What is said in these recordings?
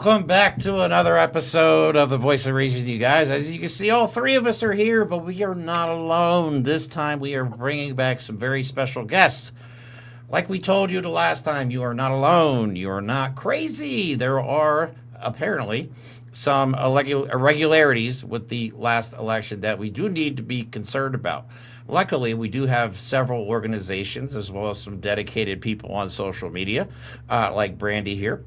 Welcome back to another episode of The Voice of Reason, you guys. As you can see, all three of us are here, but we are not alone. This time we are bringing back some very special guests. Like we told you the last time, you are not alone. You are not crazy. There are apparently some irregularities with the last election that we do need to be concerned about. Luckily, we do have several organizations as well as some dedicated people on social media, like Brandy here,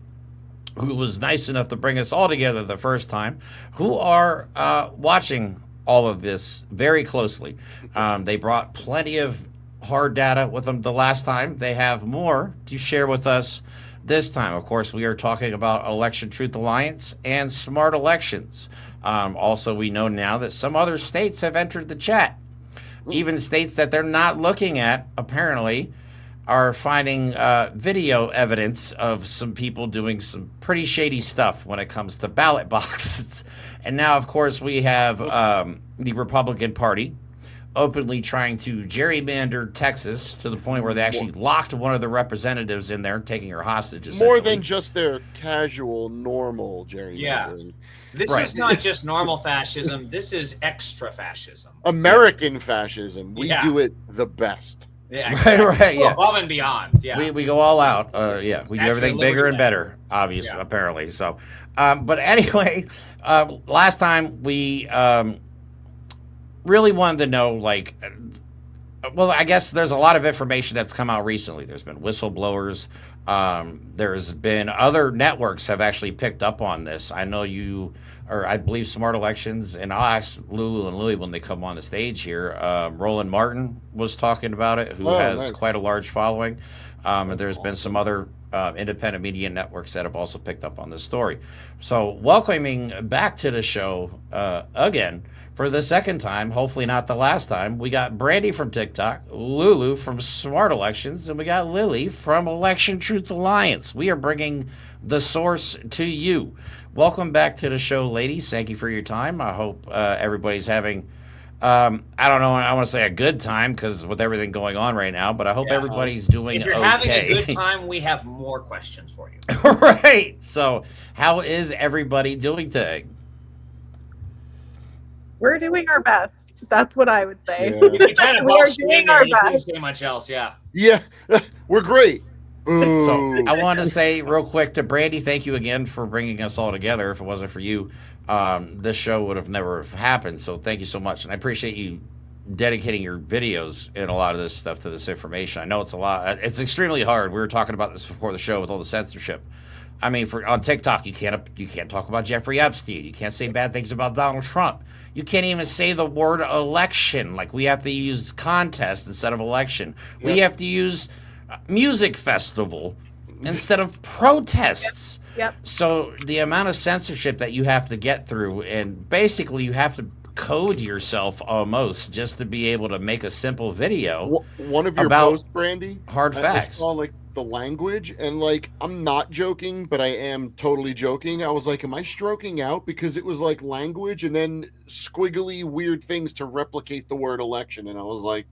who was nice enough to bring us all together the first time, who are watching all of this very closely. They brought plenty of hard data with them the last time. They have more to share with us this time. Of course, we are talking about Election Truth Alliance and smart elections. Also, we know now that some other states have entered the chat. Even states that they're not looking at, apparently, are finding video evidence of some people doing some pretty shady stuff when it comes to ballot boxes. And now, of course, we have the Republican Party openly trying to gerrymander Texas to the point where they actually locked one of the representatives in there, taking her hostage. More than just their casual, normal gerrymandering. Yeah. This is not just normal fascism. This is extra fascism. American fascism. We do it the best. Yeah, exactly. Right, yeah. Above and beyond. Yeah, we go all out. We do everything bigger and better, obviously, apparently. So, but anyway, last time we really wanted to know, like, well, I guess there's a lot of information that's come out recently. There's been whistleblowers. There's been other networks have actually picked up on this. I know you, or I believe Smart Elections, and I'll ask Lulu and Lily when they come on the stage here. Roland Martin was talking about it, who has quite a large following. And there's been some other independent media networks that have also picked up on this story. So welcoming back to the show again, for the second time, hopefully not the last time, we got Brandy from TikTok, Lulu from Smart Elections, and we got Lily from Election Truth Alliance. We are bringing the source to you. Welcome back to the show, ladies. Thank you for your time. I hope everybody's having, I don't know, I want to say a good time because with everything going on right now, but I hope everybody's doing okay. If you're having a good time, we have more questions for you. Right. So how is everybody doing today? We're doing our best. That's what I would say. Yeah. You kind of we are doing our you couldn't best. say much else, yeah. Yeah, we're great. So I want to say real quick to Brandy, thank you again for bringing us all together. If it wasn't for you, this show would have never happened. So thank you so much. And I appreciate you dedicating your videos and a lot of this stuff to this information. I know it's a lot. It's extremely hard. We were talking about this before the show with all the censorship. I mean, on TikTok, you can't talk about Jeffrey Epstein. You can't say bad things about Donald Trump. You can't even say the word election. Like, we have to use contest instead of election. Yep. We have to use music festival instead of protests. Yep. So the amount of censorship that you have to get through, and basically you have to code yourself almost just to be able to make a simple video. One of your posts, Brandy, hard facts. I saw like the language, and like, I'm not joking, but I am totally joking. I was like, am I stroking out? Because it was like language and then squiggly weird things to replicate the word election, and I was like,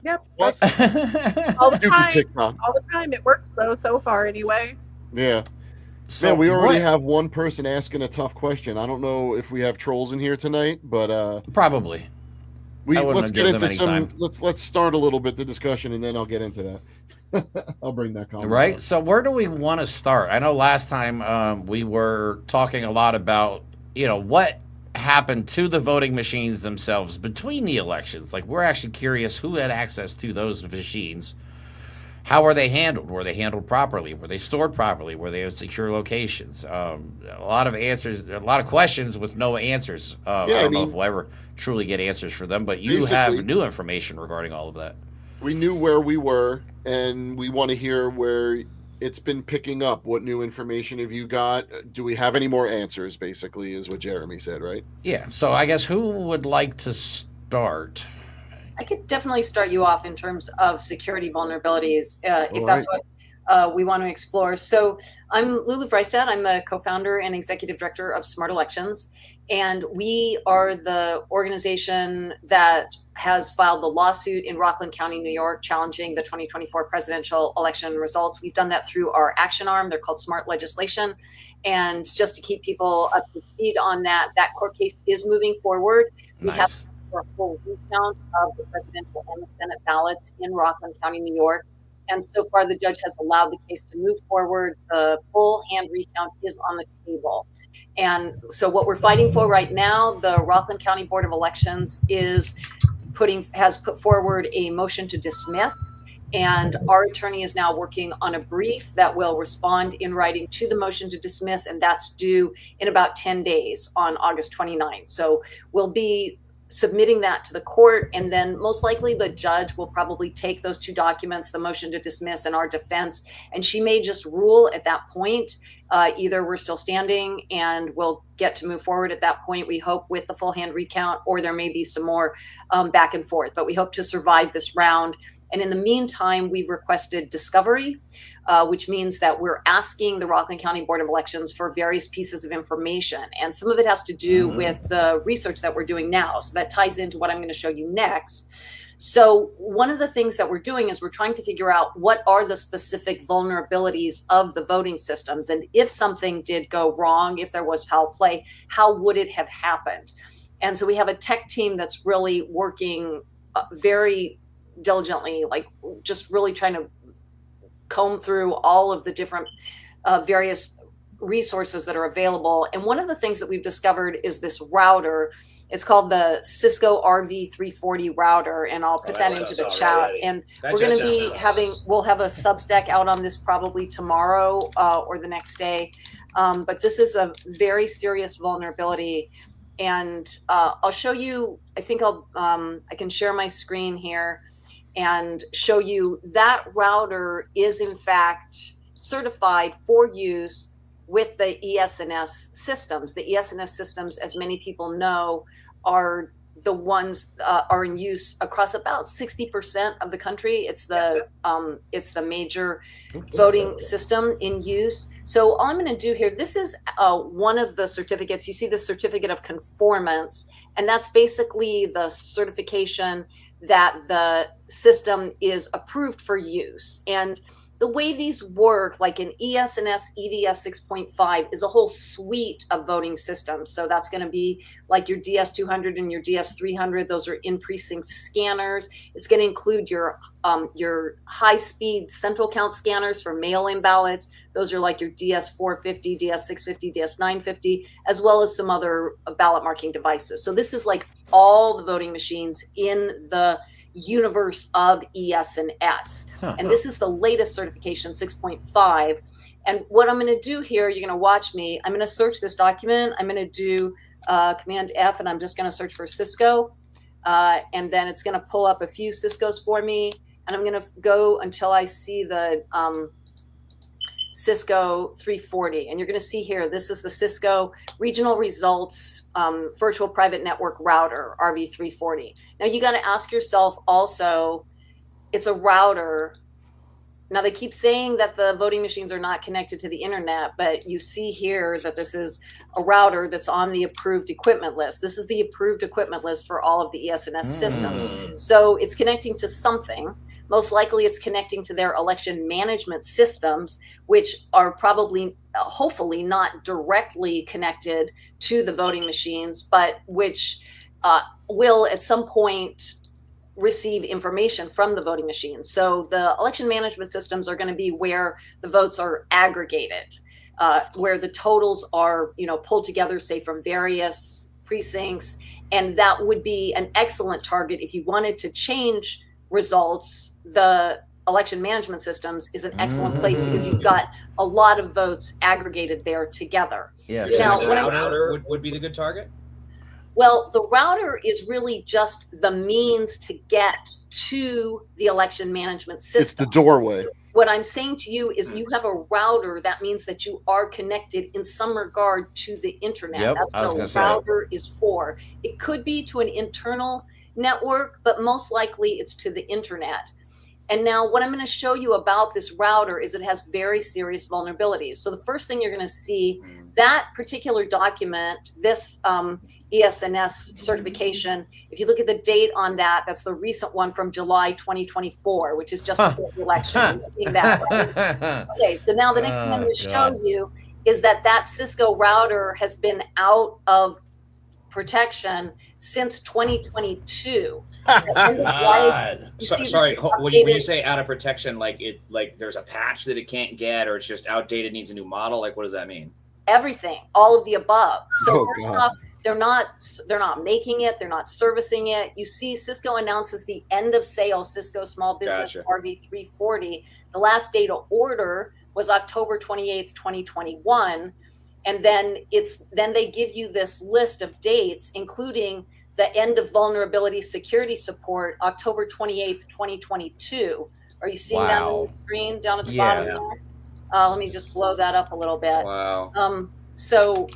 yep, what? all the time. TikTok. All the time. It works though so far anyway. Yeah. So man, we already have one person asking a tough question. I don't know if we have trolls in here tonight, but probably. Let's get into some. Let's start a little bit the discussion, and then I'll get into that. I'll bring that comment. Right. Up. So where do we want to start? I know last time we were talking a lot about what happened to the voting machines themselves between the elections. Like, we're actually curious who had access to those machines. How were they handled? Were they handled properly? Were they stored properly? Were they in secure locations? A lot of answers, a lot of questions with no answers. I don't know if we'll ever truly get answers for them, but you have new information regarding all of that. We knew where we were, and we want to hear where it's been picking up. What new information have you got? Do we have any more answers, basically, is what Jeremy said, right? Yeah. So I guess who would like to start? I could definitely start you off in terms of security vulnerabilities, if that's what we want to explore. So I'm Lulu Freistad. I'm the co-founder and executive director of Smart Elections. And we are the organization that has filed the lawsuit in Rockland County, New York, challenging the 2024 presidential election results. We've done that through our action arm. They're called Smart Legislation. And just to keep people up to speed on that, that court case is moving forward. We have for a full recount of the presidential and the Senate ballots in Rockland County, New York. And so far, the judge has allowed the case to move forward. The full hand recount is on the table. And so what we're fighting for right now, the Rockland County Board of Elections has put forward a motion to dismiss. And our attorney is now working on a brief that will respond in writing to the motion to dismiss. And that's due in about 10 days on August 29th. So we'll be submitting that to the court, and then most likely the judge will probably take those two documents, the motion to dismiss and our defense, and she may just rule at that point. Either we're still standing and we'll get to move forward at that point, we hope, with the full hand recount, or there may be some more back and forth, but we hope to survive this round. And in the meantime, we've requested discovery, which means that we're asking the Rockland County Board of Elections for various pieces of information. And some of it has to do with the research that we're doing now. So that ties into what I'm going to show you next. So one of the things that we're doing is we're trying to figure out what are the specific vulnerabilities of the voting systems. And if something did go wrong, if there was foul play, how would it have happened? And so we have a tech team that's really working very diligently, like just really trying to comb through all of the different various resources that are available. And one of the things that we've discovered is this router. It's called the Cisco RV340 router, and I'll put that into the chat. Already. And we're going to be we'll have a Substack out on this probably tomorrow or the next day. But this is a very serious vulnerability. And I'll show you, I think I can share my screen here and show you that router is in fact certified for use with the ES&S systems. The ES&S systems, as many people know, are the ones are in use across about 60% of the country. It's the major voting system in use. So all I'm going to do here, this is one of the certificates. You see the certificate of conformance, and that's basically the certification that the system is approved for use. And the way these work, like an ES&S EVS 6.5, is a whole suite of voting systems. So that's going to be like your DS200 and your DS300. Those are in-precinct scanners. It's going to include your high-speed central count scanners for mail-in ballots. Those are like your DS450, DS650, DS950, as well as some other ballot marking devices. So this is like all the voting machines in the universe of ES&S. And this is the latest certification, 6.5. And what I'm going to do here, you're going to watch me. I'm going to search this document. I'm going to do Command F, and I'm just going to search for Cisco. And then it's going to pull up a few Ciscos for me. And I'm going to go until I see the Cisco 340. And you're going to see here, this is the Cisco Regional Results Virtual Private Network Router, RV340. Now you got to ask yourself also, it's a router. Now they keep saying that the voting machines are not connected to the internet, but you see here that this is a router that's on the approved equipment list. This is the approved equipment list for all of the ES&S systems. So it's connecting to something. Most likely it's connecting to their election management systems, which are probably, hopefully not directly connected to the voting machines, but which will at some point receive information from the voting machines. So the election management systems are going to be where the votes are aggregated, where the totals are, pulled together, say from various precincts. And that would be an excellent target if you wanted to change results. The election management systems is an excellent place because you've got a lot of votes aggregated there together. Yeah. Now, the router would be the good target? Well, the router is really just the means to get to the election management system. It's the doorway. What I'm saying to you is you have a router. That means that you are connected in some regard to the internet. Yep, that's what a router is for. It could be to an internal network, but most likely it's to the internet. And now what I'm going to show you about this router is it has very serious vulnerabilities. So the first thing you're going to see, that particular document, this ESNS certification, if you look at the date on that, that's the recent one from July 2024, which is just before the election. You're seeing that, right? Okay, so now the next thing I'm going to show you is that Cisco router has been out of protection since 2022. God. Sorry, when you say out of protection, like there's a patch that it can't get, or it's just outdated, needs a new model. Like, what does that mean? Everything, all of the above. So first God. off, they're not making it, they're not servicing it. You see, Cisco announces the end of sale Cisco Small Business RV340. The last date of order was October 28th, 2021. And then they give you this list of dates, including the end of vulnerability security support, October 28th, 2022. Are you seeing that on the screen down at the bottom there? Let me just blow that up a little bit. Wow. So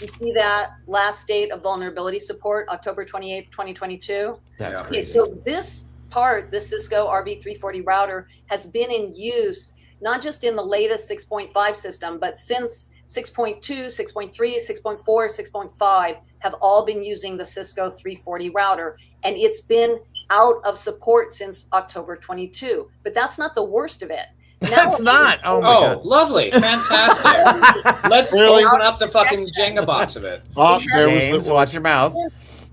you see that last date of vulnerability support, October 28th, 2022? That's Okay, crazy. so this Cisco RV340 router has been in use, not just in the latest 6.5 system, but since 6.2, 6.3, 6.4, 6.5 have all been using the Cisco 340 router, and it's been out of support since October 22. But that's not the worst of it. That's not. Oh my God. Lovely. Fantastic. Let's open up the fucking Jenga box of it. James, watch your mouth.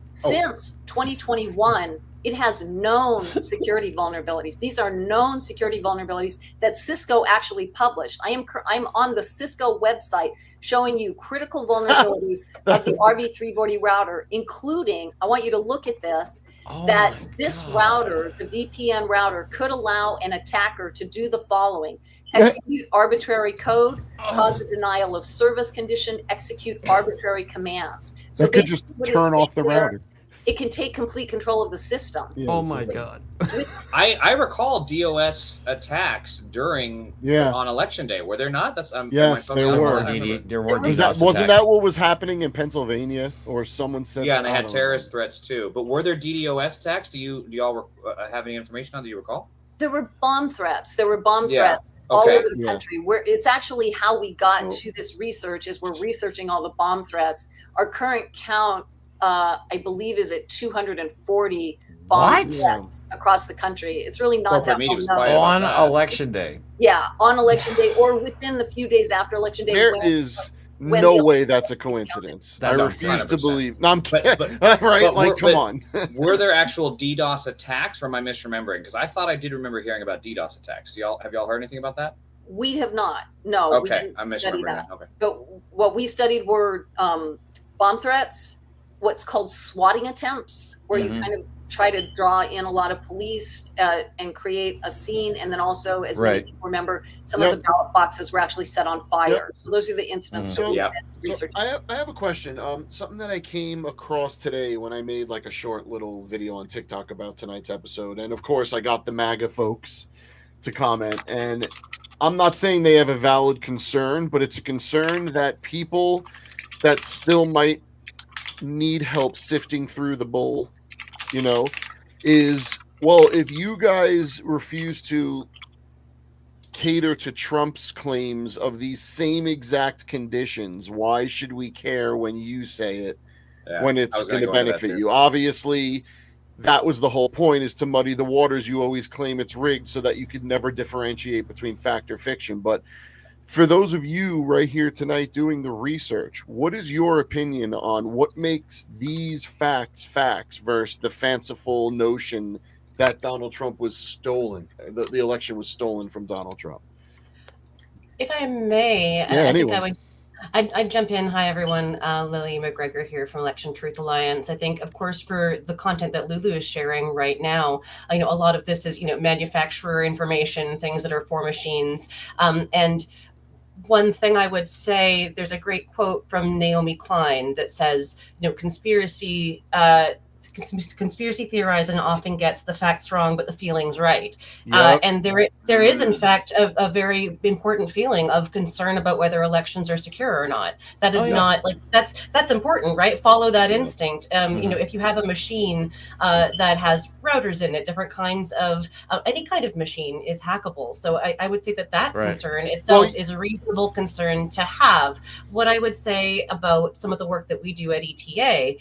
Since 2021, it has known security vulnerabilities. These are known security vulnerabilities that Cisco actually published. I'm on the Cisco website showing you critical vulnerabilities of the RV340 router, including, I want you to look at this, that this router, the VPN router, could allow an attacker to do the following: execute arbitrary code, cause a denial of service condition, execute arbitrary commands. So that could just turn off the router. It can take complete control of the system. Yeah, oh my God. I recall DOS attacks on election day. Were there not? Yes, there were. There were. Wasn't that what was happening in Pennsylvania, or someone said? Yeah, and they had terrorist threats too. But were there DDoS attacks? Do y'all have any information on? Do you recall? There were bomb threats. Threats all over the country. Where it's actually how we got to this research is we're researching all the bomb threats. Our current count, I believe, is at 240 bomb threats across the country. It's really not that on election day. Yeah, on election day, or within the few days after election day. There is no way that's a coincidence. I refuse to believe. No, I'm kidding. Come on. Were there actual DDoS attacks, or am I misremembering? Because I thought I did remember hearing about DDoS attacks. Have y'all heard anything about that? We have not. No. Okay, I'm misremembering that. Okay. But what we studied were bomb threats, what's called swatting attempts, where you kind of try to draw in a lot of police and create a scene. And then also, as many people remember, some of the ballot boxes were actually set on fire. So those are the incidents that we researched. I have a question. Something that I came across today when I made like a short little video on TikTok about tonight's episode. And of course, I got the MAGA folks to comment. And I'm not saying they have a valid concern, but it's a concern that people that still might need help sifting through the bowl, is, well, if you guys refuse to cater to Trump's claims of these same exact conditions, why should we care when you say it when it's going to benefit you? Obviously, that was the whole point, is to muddy the waters. You always claim it's rigged so that you could never differentiate between fact or fiction. But for those of you right here tonight doing the research, what is your opinion on what makes these facts versus the fanciful notion that Donald Trump was stolen, the election was stolen from Donald Trump? If I may, I think I'd jump in. Hi, everyone. Lily McGregor here from Election Truth Alliance. I think, of course, for the content that Lulu is sharing right now, I know a lot of this is, manufacturer information, things that are for machines. And one thing I would say, there's a great quote from Naomi Klein that says, conspiracy theorizing often gets the facts wrong, but the feelings right. And there is, in fact, a very important feeling of concern about whether elections are secure or not. That is not that's important, right? Follow that instinct. If you have a machine that has routers in it, different kinds of any kind of machine is hackable. So I would say that Right. concern itself is a reasonable concern to have. What I would say about some of the work that we do at ETA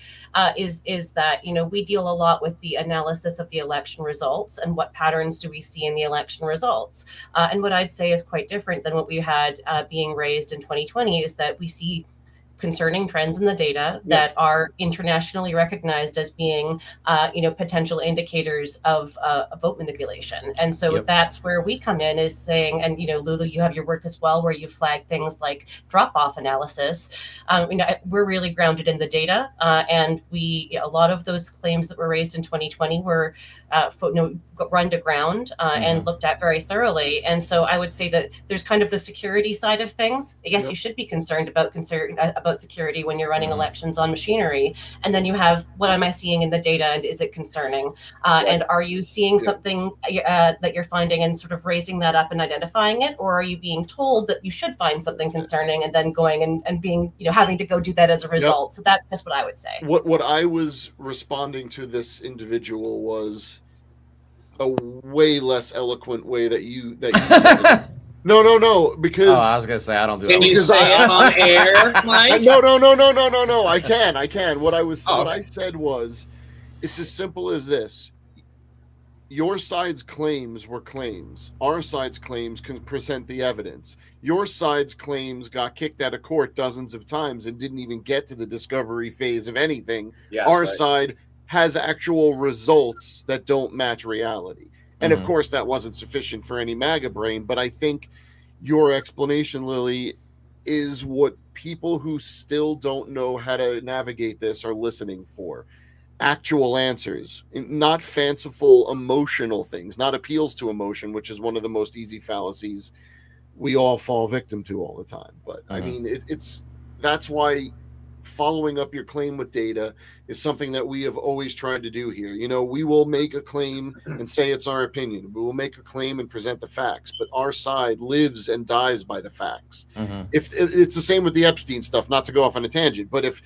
is that, you know, we deal a lot with the analysis of the election results and what patterns do we see in the election results. And what I'd say is quite different than what we had being raised in 2020 is that we see concerning trends in the data that are internationally recognized as being, potential indicators of vote manipulation. And so that's where we come in, is saying, and, you know, Lulu, you have your work as well, where you flag things like drop-off analysis. We're really grounded in the data, and a lot of those claims that were raised in 2020 were run to ground and looked at very thoroughly. And so I would say that there's kind of the security side of things. Yes, you should be concerned about security when you're running elections on machinery, and then you have, what am I seeing in the data, and is it concerning, and are you seeing something that you're finding and sort of raising that up and identifying it, or are you being told that you should find something concerning and then going and being, you know, having to go do that as a result? So that's just what I would say. What I was responding to this individual was a way less eloquent way that you said it. No, because I was gonna say I don't do. Can you say it on air, Mike? No. I can. What I said was, it's as simple as this. Your side's claims were claims. Our side's claims can present the evidence. Your side's claims got kicked out of court dozens of times and didn't even get to the discovery phase of anything. Yeah, our side has actual results that don't match reality. And of course, that wasn't sufficient for any MAGA brain. But I think your explanation, Lily, is what people who still don't know how to navigate this are listening for. Actual answers, not fanciful, emotional things, not appeals to emotion, which is one of the most easy fallacies we all fall victim to all the time. But I mean, that's why following up your claim with data is something that we have always tried to do here. You know, we will make a claim and say it's our opinion. We will make a claim and present the facts, but our side lives and dies by the facts. If it's the same with the Epstein stuff, not to go off on a tangent, but if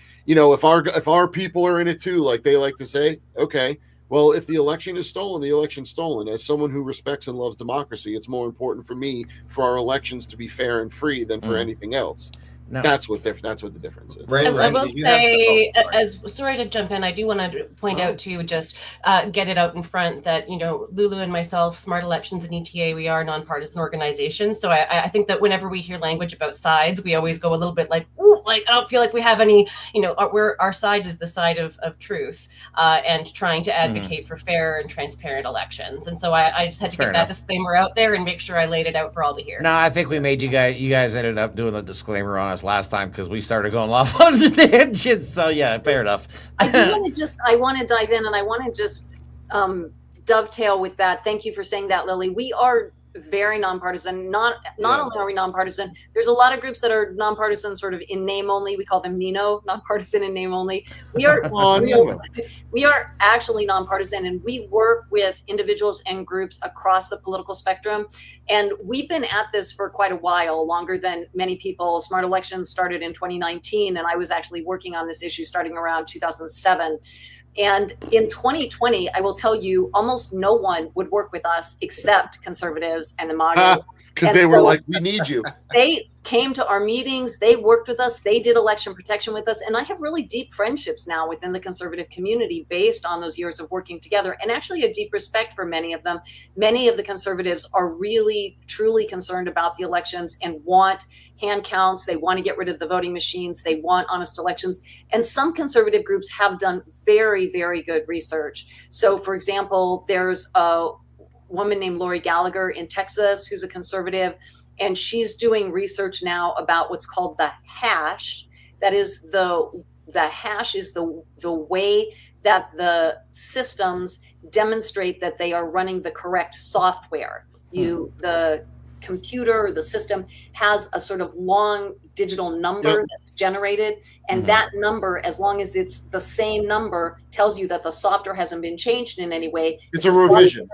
our people are in it too, like they like to say, okay, well, if the election is stolen, the election's stolen. As someone who respects and loves democracy, it's more important for me for our elections to be fair and free than for anything else. No. That's what the difference is. Right, I will say, sorry to jump in, I do want to point out to just get it out in front that, you know, Lulu and myself, Smart Elections and ETA, we are nonpartisan organizations. So I think that whenever we hear language about sides, we always go a little bit like, ooh, like I don't feel like we have any, you know, our side is the side of truth and trying to advocate for fair and transparent elections. And so I just had to get that disclaimer out there and make sure I laid it out for all to hear. No, I think we made you guys ended up doing a disclaimer on us last time because we started going off on the tangent. So yeah, fair enough. I want to dive in and I want to just dovetail with that. Thank you for saying that, Lily. We are very nonpartisan. Not only are we nonpartisan, there's a lot of groups that are nonpartisan sort of in name only. We call them NINO, nonpartisan in name only. We are we are actually nonpartisan, and we work with individuals and groups across the political spectrum. And we've been at this for quite a while, longer than many people. Smart Elections started in 2019, and I was actually working on this issue starting around 2007. And in 2020, I will tell you, almost no one would work with us except conservatives and the MAGAs. Because they were like, we need you. They came to our meetings, they worked with us, they did election protection with us. And I have really deep friendships now within the conservative community based on those years of working together, and actually a deep respect for many of them. Many of the conservatives are really, truly concerned about the elections and want hand counts. They want to get rid of the voting machines. They want honest elections. And some conservative groups have done very, very good research. So, for example, there's a woman named Lori Gallagher in Texas who's a conservative, and she's doing research now about what's called the hash. That is the hash is the way that the systems demonstrate that they are running the correct software. The computer or the system has a sort of long digital number that's generated, and that number, as long as it's the same number, tells you that the software hasn't been changed in any way. It's a revision.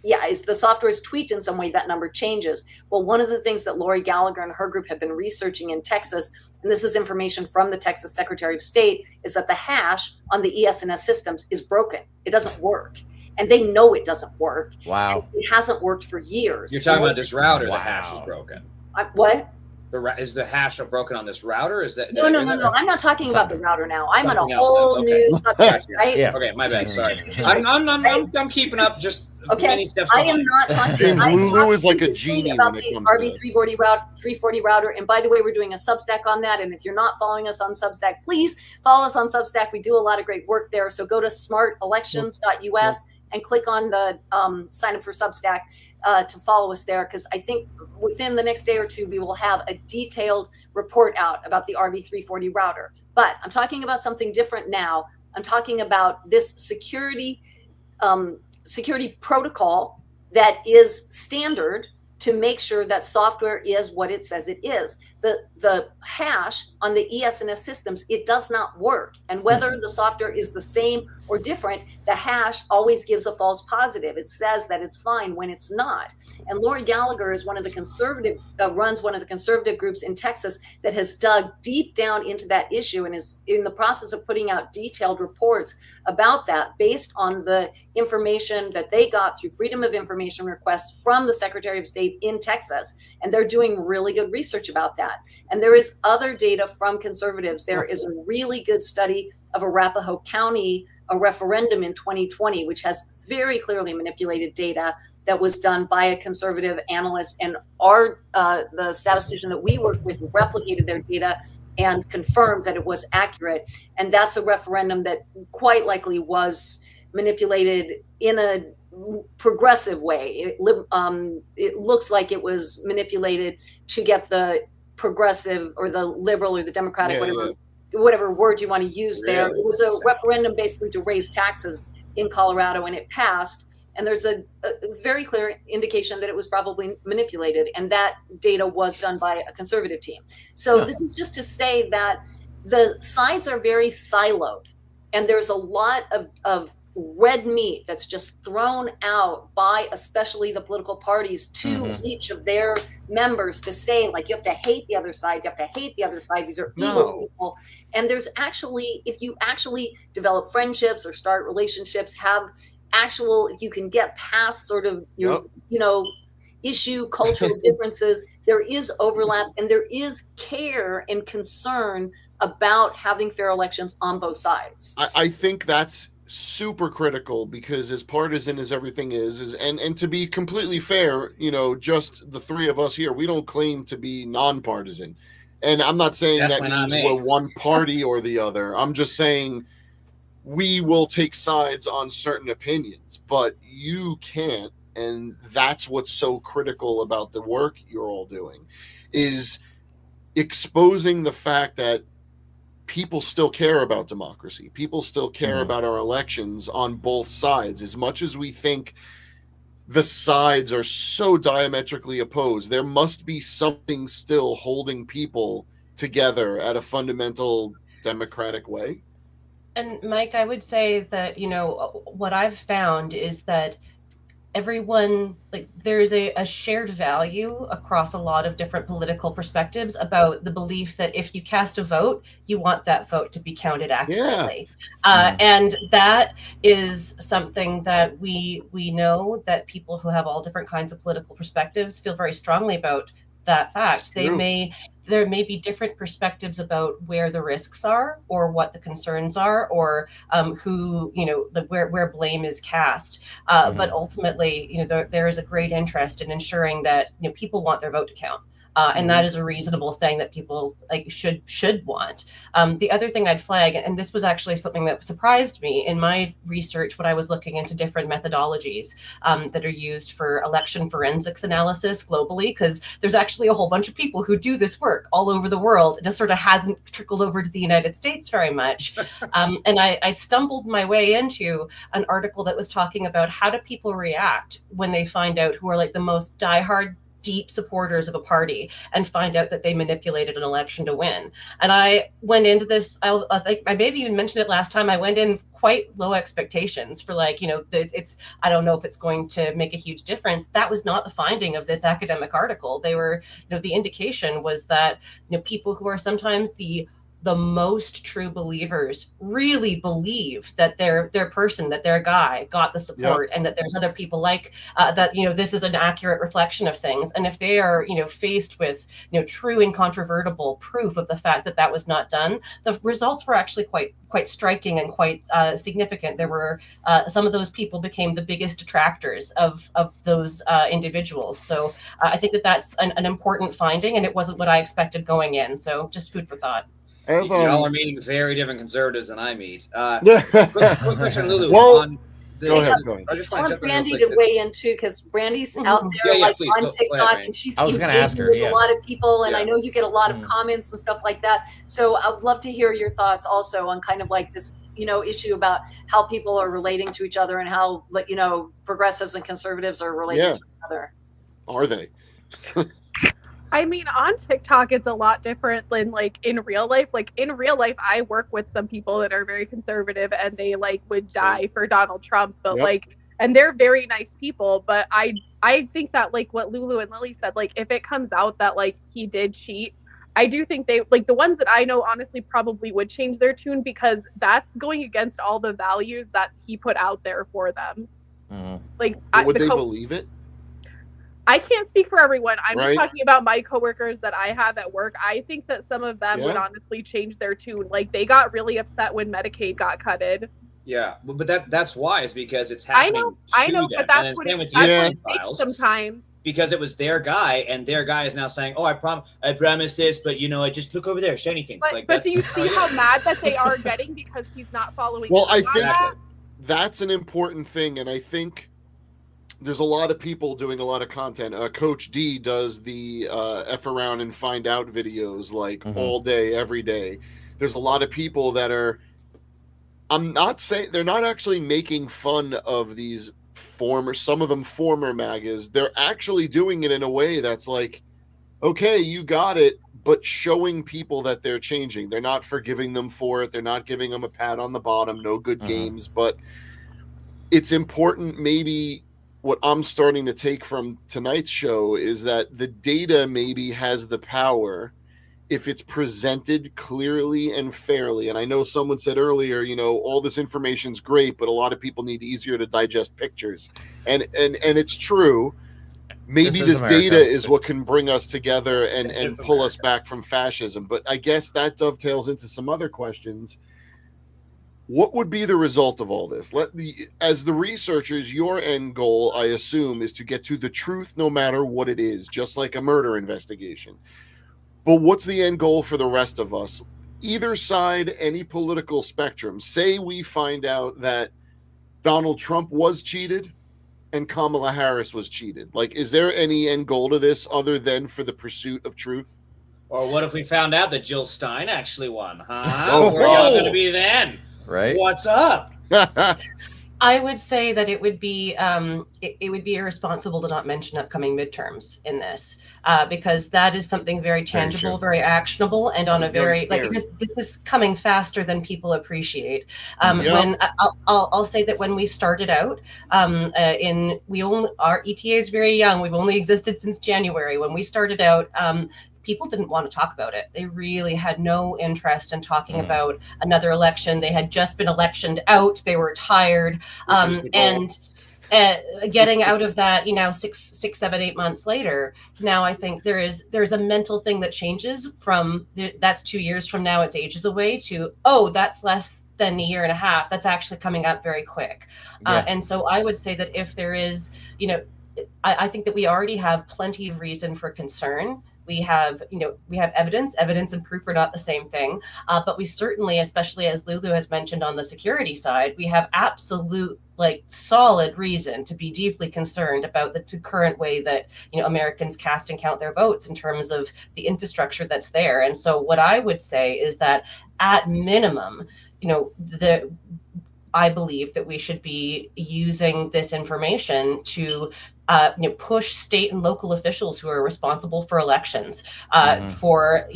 The software is tweaked in some way, that number changes. Well, one of the things that Lori Gallagher and her group have been researching in Texas, and this is information from the Texas Secretary of State, is that the hash on the ES&S systems is broken. It doesn't work. and they know it doesn't work. Wow. And it hasn't worked for years. You're talking about this router. Wow. The hash is broken. What? Is the hash broken on this router? Is that No. I'm not talking about the router now. I'm on a whole new subject, Gotcha. right? Yeah. Okay, my bad. Sorry. I'm keeping up. Just many steps I behind. am not talking. James, I'm Lulu talking is like a specifically genie about when it the comes to RB 340 router. And by the way, we're doing a Substack on that. And if you're not following us on Substack, please follow us on Substack. We do a lot of great work there. So go to smartelections.us and click on the sign up for Substack to follow us there, because I think within the next day or two we will have a detailed report out about the RV340 router. But I'm talking about something different now. I'm talking about this security protocol that is standard to make sure that software is what it says it is. The hash on the ES&S systems, it does not work. And whether the software is the same or different, the hash always gives a false positive. It says that it's fine when it's not. And Lori Gallagher is one of the runs one of the conservative groups in Texas that has dug deep down into that issue and is in the process of putting out detailed reports about that based on the information that they got through Freedom of Information requests from the Secretary of State in Texas. And they're doing really good research about that. And there is other data from conservatives. There is a really good study of Arapahoe County, a referendum in 2020, which has very clearly manipulated data that was done by a conservative analyst. And the statistician that we worked with replicated their data and confirmed that it was accurate. And that's a referendum that quite likely was manipulated in a progressive way. It looks like it was manipulated to get the progressive or the liberal or the Democratic, whatever word you want to use there. It was a referendum basically to raise taxes in Colorado, and it passed. And there's a very clear indication that it was probably manipulated, and that data was done by a conservative team. So this is just to say that the sides are very siloed, and there's a lot of red meat that's just thrown out by especially the political parties to each of their members to say, like, you have to hate the other side, you have to hate the other side, these are evil people. And there's actually, if you actually develop friendships or start relationships, you can get past sort of your issue cultural differences, there is overlap and there is care and concern about having fair elections on both sides. I think that's super critical, because as partisan as everything is and to be completely fair, just the three of us here, we don't claim to be nonpartisan. And I'm not saying Definitely that means we're one party or the other. I'm just saying we will take sides on certain opinions, but you can't. And that's what's so critical about the work you're all doing, is exposing the fact that people still care about democracy. People still care about our elections on both sides. As much as we think the sides are so diametrically opposed, there must be something still holding people together at a fundamental democratic way. And Mike, I would say that, what I've found is that everyone, there's a shared value across a lot of different political perspectives about the belief that if you cast a vote, you want that vote to be counted accurately. And that is something that we know that people who have all different kinds of political perspectives feel very strongly about that fact. There may be different perspectives about where the risks are or what the concerns are, or who, where blame is cast. But ultimately, there is a great interest in ensuring that people want their vote to count. And that is a reasonable thing that people should want. The other thing I'd flag, and this was actually something that surprised me in my research when I was looking into different methodologies that are used for election forensics analysis globally, because there's actually a whole bunch of people who do this work all over the world. It just sort of hasn't trickled over to the United States very much. And I stumbled my way into an article that was talking about how do people react when they find out who are the most diehard deep supporters of a party and find out that they manipulated an election to win. And I went into this, I think I maybe even mentioned it last time, I went in quite low expectations for I don't know if it's going to make a huge difference. That was not the finding of this academic article. They were, the indication was that, people who are sometimes the the most true believers really believe that their person, that their guy got the support, and that there's other people like that, this is an accurate reflection of things. And if they are, faced with, true incontrovertible proof of the fact that that was not done, the results were actually quite striking and quite significant. There were some of those people became the biggest detractors of those individuals. So I think that that's an important finding, and it wasn't what I expected going in. So just food for thought. Y'all are meeting very different conservatives than I meet. Quick question, Lulu. Well, go ahead. I just I want want Brandy to weigh in too, because Brandy's out there please, on TikTok, ahead, and she's I was gonna ask her, with a lot of people, and I know you get a lot of Mm. comments and stuff like that. So I would love to hear your thoughts also on kind of like this, issue about how people are relating to each other and how, progressives and conservatives are relating to each other. Are they? I mean, on TikTok, it's a lot different than like in real life. Like in real life, I work with some people that are very conservative, and they would die for Donald Trump, but and they're very nice people. But I think that what Lulu and Lily said, if it comes out that he did cheat, I do think they the ones that I know honestly probably would change their tune, because that's going against all the values that he put out there for them. Would they believe it? I can't speak for everyone. I'm just talking about my coworkers that I have at work. I think that some of them would honestly change their tune. They got really upset when Medicaid got cutted. Yeah, but that's why, is because it's happening I know, to but them. that's what it takes sometimes. Because it was their guy, and their guy is now saying, "Oh, I promise this, but I just look over there, shiny things." But do you see how mad that they are getting because he's not following? Well, I think that's an important thing, and I think there's a lot of people doing a lot of content. Coach D does the F around and find out videos all day, every day. There's a lot of people that are, I'm not saying they're not actually making fun of these some of them former MAGAs. They're actually doing it in a way that's okay, you got it, but showing people that they're changing. They're not forgiving them for it. They're not giving them a pat on the bottom, no good games, but it's important. Maybe what I'm starting to take from tonight's show is that the data maybe has the power if it's presented clearly and fairly. And I know someone said earlier, all this information's great, but a lot of people need easier to digest pictures. And it's true. Maybe this data is what can bring us together and pull us back from fascism. But I guess that dovetails into some other questions. What would be the result of all this? As the researchers, your end goal, I assume, is to get to the truth no matter what it is, just like a murder investigation. But what's the end goal for the rest of us? Either side, any political spectrum. Say we find out that Donald Trump was cheated and Kamala Harris was cheated. Is there any end goal to this other than for the pursuit of truth? Or what if we found out that Jill Stein actually won, huh? Where y'all going to be then? Right. What's up? I would say that it would be irresponsible to not mention upcoming midterms in this, because that is something very tangible, very actionable, and on a very this is coming faster than people appreciate. When I'll say that when we started out, our ETA is very young. We've only existed since January. When we started out, people didn't want to talk about it. They really had no interest in talking about another election. They had just been electioned out. They were tired. And getting out of that, 6, 7, 8 months later, now I think there's a mental thing that changes from that's 2 years from now, it's ages away, to, that's less than a year and a half. That's actually coming up very quick. And so I would say that if there is, I think that we already have plenty of reason for concern. We have evidence and proof are not the same thing. But we certainly, especially as Lulu has mentioned on the security side, we have absolute solid reason to be deeply concerned about the current way that, Americans cast and count their votes in terms of the infrastructure that's there. And so what I would say is that at minimum, I believe that we should be using this information to push state and local officials who are responsible for elections for,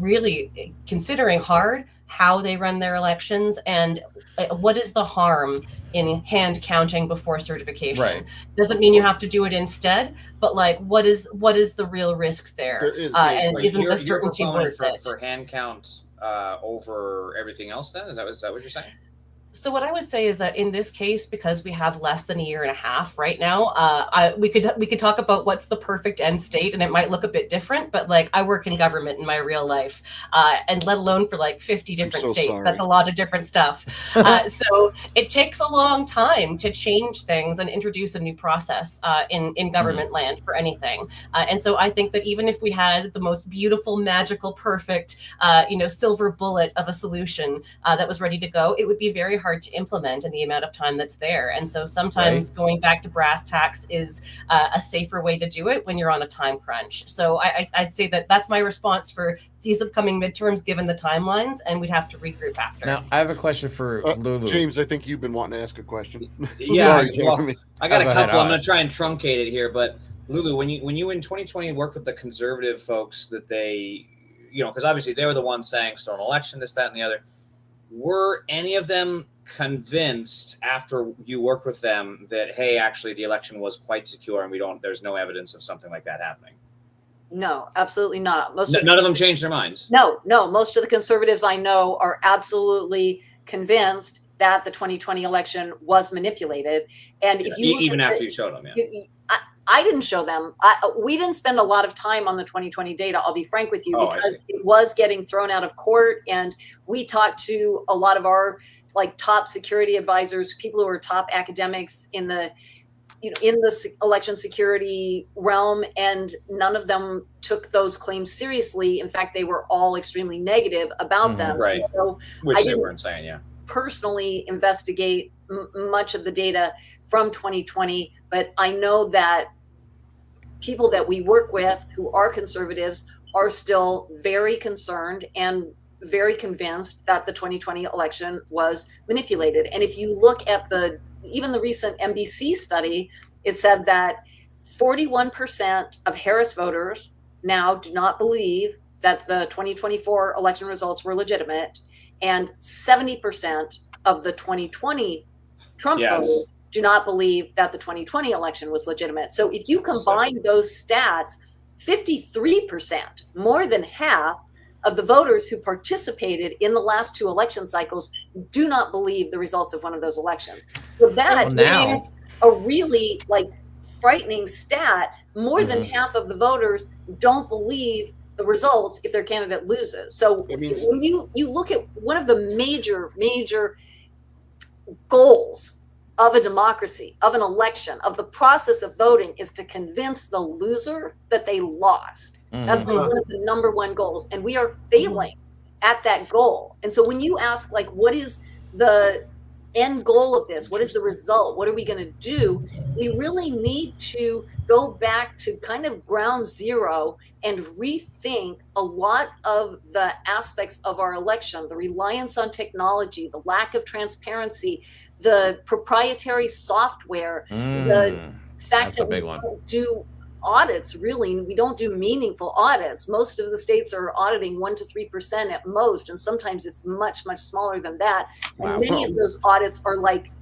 really considering hard how they run their elections and what is the harm in hand counting before certification. Right. Doesn't mean you have to do it instead, but what is the real risk there? And isn't the certainty worth it? For hand count over everything else then? Is that what you're saying? So what I would say is that in this case, because we have less than a year and a half right now, we could talk about what's the perfect end state, and it might look a bit different. But like, I work in government in my real life, and let alone for like 50 different states. Sorry. That's a lot of different stuff. So it takes a long time to change things and introduce a new process in government land for anything. And so I think that even if we had the most beautiful, magical, perfect, silver bullet of a solution that was ready to go, it would be very hard to implement in the amount of time that's there. And so sometimes going back to brass tacks is a safer way to do it when you're on a time crunch. So I'd say that that's my response for these upcoming midterms, given the timelines, and we'd have to regroup after. Now, I have a question for Lulu. James, I think you've been wanting to ask a question. Yeah, well, I got a couple. I'm going to try and truncate it here, but Lulu, when you in 2020 worked with the conservative folks that they, because obviously they were the ones saying stolen election, this, that, and the other. Were any of them convinced after you worked with them that, hey, actually the election was quite secure and there's no evidence of something like that happening? No, absolutely not. None of them changed their minds. No. Most of the conservatives I know are absolutely convinced that the 2020 election was manipulated. And if you even after you showed them, I didn't show them. We didn't spend a lot of time on the 2020 data, I'll be frank with you, because it was getting thrown out of court. And we talked to a lot of our top security advisors, people who are top academics in the election security realm, and none of them took those claims seriously. In fact, they were all extremely negative about them. Right. And so which they weren't saying, personally investigate much of the data from 2020, but I know that people that we work with who are conservatives are still very concerned and very convinced that the 2020 election was manipulated. And if you look at even the recent NBC study, it said that 41% of Harris voters now do not believe that the 2024 election results were legitimate, and 70% of the 2020 Trump voters do not believe that the 2020 election was legitimate. So if you combine those stats, 53%, more than half of the voters who participated in the last two election cycles, do not believe the results of one of those elections. So that is a really frightening stat. More than half of the voters don't believe the results if their candidate loses. So when you look at one of the major goals of a democracy, of an election, of the process of voting, is to convince the loser that they lost. That's one of the number one goals. And we are failing at that goal. And so when you ask, what is the end goal of this? What is the result? What are we going to do? We really need to go back to kind of ground zero and rethink a lot of the aspects of our election, the reliance on technology, the lack of transparency, the proprietary software, the fact that we don't do audits, really. We don't do meaningful audits. Most of the states are auditing 1% to 3% at most, and sometimes it's much, much smaller than that. And many of those audits are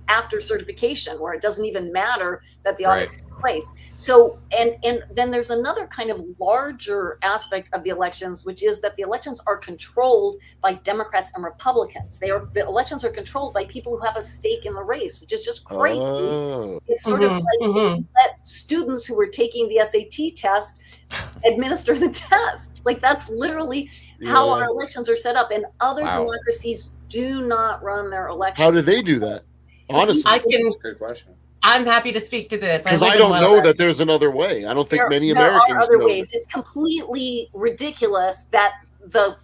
after certification, where it doesn't even matter that the audit took place. So, and then there's another kind of larger aspect of the elections, which is that the elections are controlled by Democrats and Republicans. The elections are controlled by people who have a stake in the race, which is just crazy. It's sort of let students who were taking the SAT test administer the test. That's literally how our elections are set up. And other democracies do not run their elections. How do they do that? Honestly, that's a good question. I'm happy to speak to this because I don't know that there's another way. I don't think many Americans know. There are other ways. It's completely ridiculous that the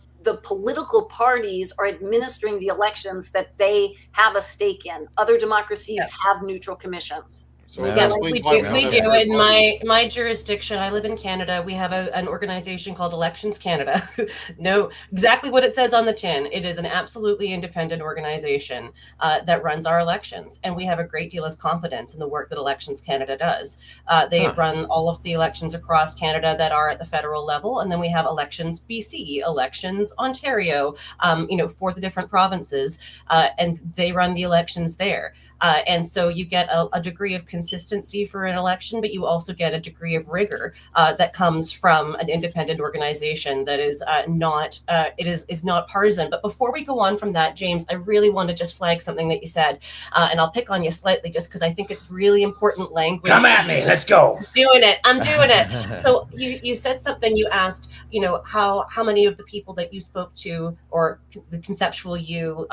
political parties are administering the elections that they have a stake in. Other democracies have neutral commissions. So we do. In my jurisdiction, I live in Canada. We have an organization called Elections Canada. Know exactly what it says on the tin. It is an absolutely independent organization that runs our elections, and we have a great deal of confidence in the work that Elections Canada does. They run all of the elections across Canada that are at the federal level, and then we have Elections BC, Elections Ontario, for the different provinces, and they run the elections there. And so you get a degree of consistency consistency for an election, but you also get a degree of rigor that comes from an independent organization that is not partisan. But before we go on from that, James, I really want to just flag something that you said, and I'll pick on you slightly just because I think it's really important language. Come at me, let's go. I'm doing it. So you said something. You asked, how many of the people that you spoke to, or the conceptual you,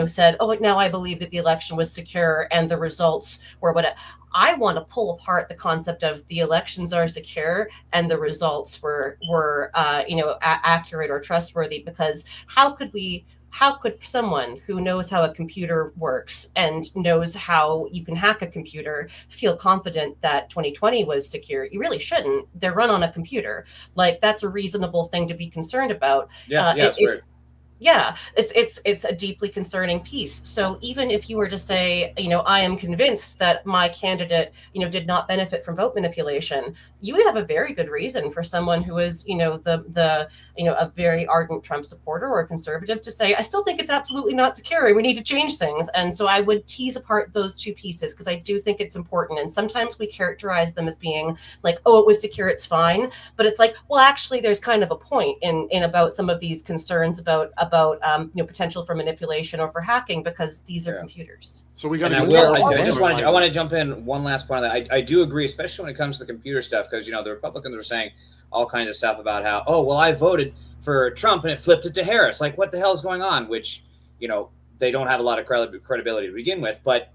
said, oh, now I believe that the election was secure and the results were what. I want to pull apart the concept of the elections are secure and the results were accurate or trustworthy, because how could someone who knows how a computer works and knows how you can hack a computer feel confident that 2020 was secure? You really shouldn't. They're run on a computer. Like, that's a reasonable thing to be concerned about. It's a deeply concerning piece. So even if you were to say, I am convinced that my candidate, did not benefit from vote manipulation, you would have a very good reason for someone who is, a very ardent Trump supporter or a conservative to say, I still think it's absolutely not secure. We need to change things. And so I would tease apart those two pieces, because I do think it's important. And sometimes we characterize them as being like, oh, it was secure, it's fine. But it's like, well, actually, there's kind of a point in about some of these concerns about potential for manipulation or for hacking, because these are computers. So we got to. I want to jump in one last point on that. I do agree, especially when it comes to computer stuff, because the Republicans are saying all kinds of stuff about how, oh, well, I voted for Trump and it flipped it to Harris. Like, what the hell is going on? Which they don't have a lot of credibility to begin with, but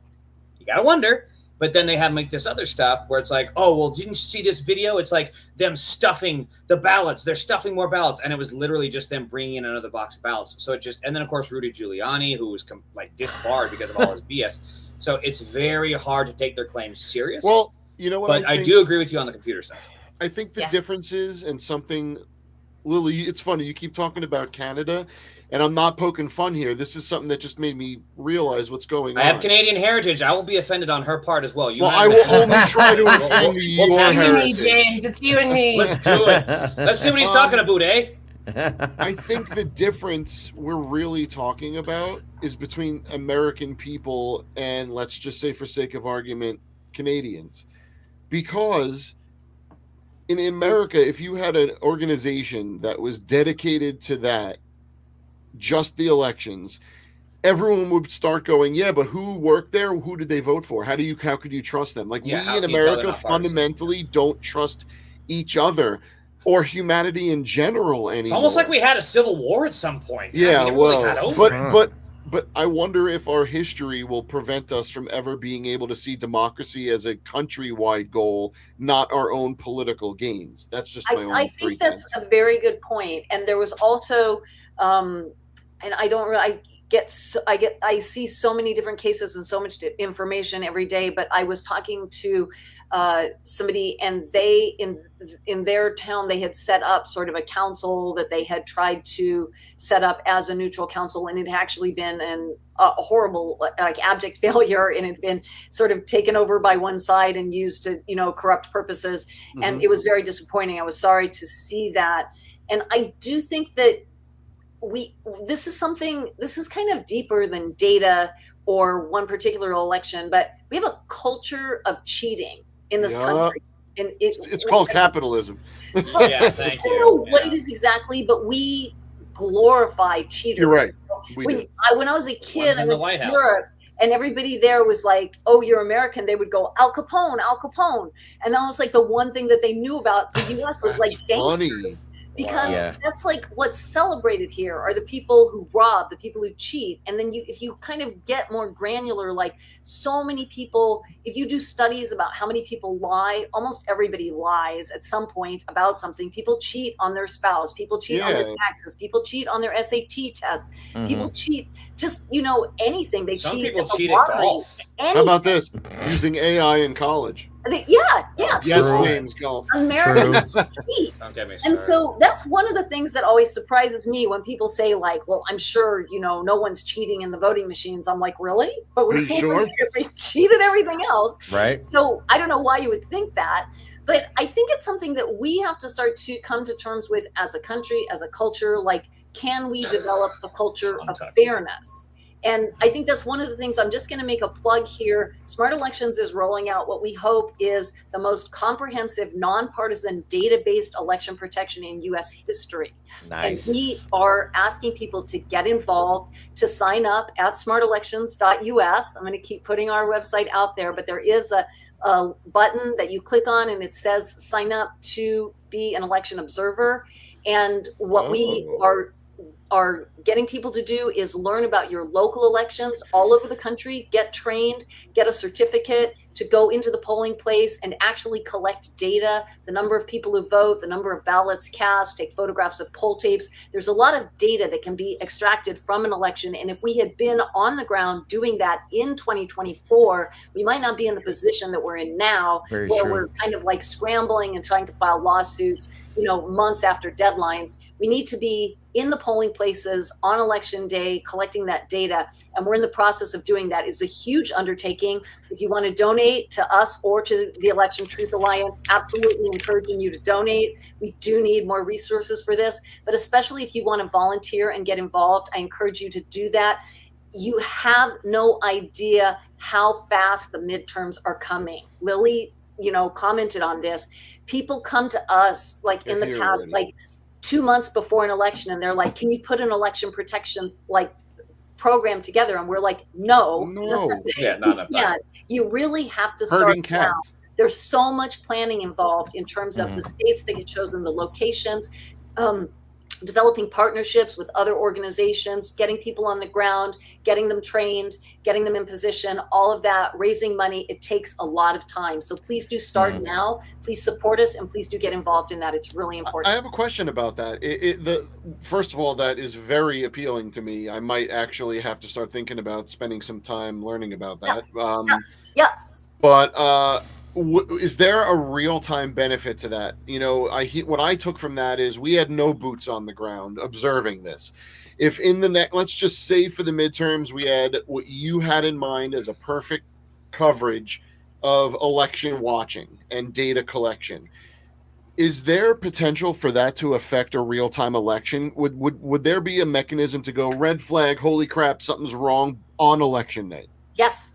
you gotta wonder. But then they have make this other stuff where it's like, oh, well, didn't you see this video? It's like them stuffing the ballots. They're stuffing more ballots. And it was literally just them bringing in another box of ballots. So and then, of course, Rudy Giuliani, who was disbarred because of all his BS. So it's very hard to take their claims serious. Well, you know what? But I do agree with you on the computer stuff. I think the difference is, and something, Lily, it's funny. You keep talking about Canada. And I'm not poking fun here. This is something that just made me realize what's going on. I have Canadian heritage. I will be offended on her part as well. I will only try to offend your heritage. James, it's you and me. Let's do it. Let's see what he's talking about, eh? I think the difference we're really talking about is between American people and, let's just say for sake of argument, Canadians. Because in America, if you had an organization that was dedicated to that, just the elections, everyone would start going, yeah, but who worked there? Who did they vote for? How could you trust them? Like, we in America fundamentally don't trust each other or humanity in general anymore. It's almost like we had a civil war at some point. Yeah, but I wonder if our history will prevent us from ever being able to see democracy as a countrywide goal, not our own political gains. That's just my own. I think that's a very good point. And there was also, and I see so many different cases and so much information every day, but I was talking to somebody, and they in their town, they had set up sort of a council that they had tried to set up as a neutral council, and it had actually been a horrible, abject failure, and it had been sort of taken over by one side and used to corrupt purposes. Mm-hmm. And it was very disappointing. I was sorry to see that. And I do think that this is kind of deeper than data or one particular election, but we have a culture of cheating in this country. And it's called capitalism. Yeah, thank you. I don't know what it is exactly, but we glorify cheaters. You're right. When I was a kid, I went to Europe, and everybody there was like, oh, you're American. They would go, Al Capone, Al Capone. And that was like the one thing that they knew about the U.S. was like gangsters. Because that's like what's celebrated here are the people who rob, the people who cheat. And then if you kind of get more granular, like so many people, if you do studies about how many people lie, almost everybody lies at some point about something. People cheat on their spouse. People cheat on their taxes. People cheat on their SAT test. Mm-hmm. People cheat just, anything. Some people cheat at golf. Anything. How about this? Using AI in college. Yeah. Yes, names golf. Americans cheat. And so that's one of the things that always surprises me when people say, like, well, I'm sure, no one's cheating in the voting machines. I'm like, really? But we're sure? Because we cheated everything else. Right. So I don't know why you would think that. But I think it's something that we have to start to come to terms with as a country, as a culture. Like, can we develop a culture of fairness? And I think that's one of the things. I'm just going to make a plug here. Smart Elections is rolling out what we hope is the most comprehensive, nonpartisan, data-based election protection in U.S. history. Nice. And we are asking people to get involved, to sign up at smartelections.us. I'm going to keep putting our website out there, but there is a button that you click on and it says sign up to be an election observer. And what we are getting people to do is learn about your local elections all over the country, get trained, get a certificate to go into the polling place and actually collect data, the number of people who vote, the number of ballots cast, take photographs of poll tapes. There's a lot of data that can be extracted from an election. And if we had been on the ground doing that in 2024, we might not be in the position that we're in now, where we're kind of like scrambling and trying to file lawsuits, months after deadlines. We need to be in the polling places on election day, collecting that data. And we're in the process of doing that. It's a huge undertaking. If you want to donate to us or to the Election Truth Alliance, absolutely encouraging you to donate. We do need more resources for this, but especially if you want to volunteer and get involved, I encourage you to do that. You have no idea how fast the midterms are coming. Lily, commented on this. People come to us like in the past, like 2 months before an election, and they're like, can you put an election protections program together? And we're like, no. Yeah, not enough time. You really have to start now. There's so much planning involved in terms of the states that get chosen, the locations, developing partnerships with other organizations, getting people on the ground, getting them trained, getting them in position, all of that, raising money. It takes a lot of time. So please do start now. Please support us and please do get involved in that. It's really important. I have a question about that. First of all, that is very appealing to me. I might actually have to start thinking about spending some time learning about that. Yes. But is there a real-time benefit to that? What I took from that is we had no boots on the ground observing this. If in the let's just say for the midterms, we had what you had in mind as a perfect coverage of election watching and data collection. Is there potential for that to affect a real-time election? Would there be a mechanism to go red flag, holy crap, something's wrong on election night? Yes.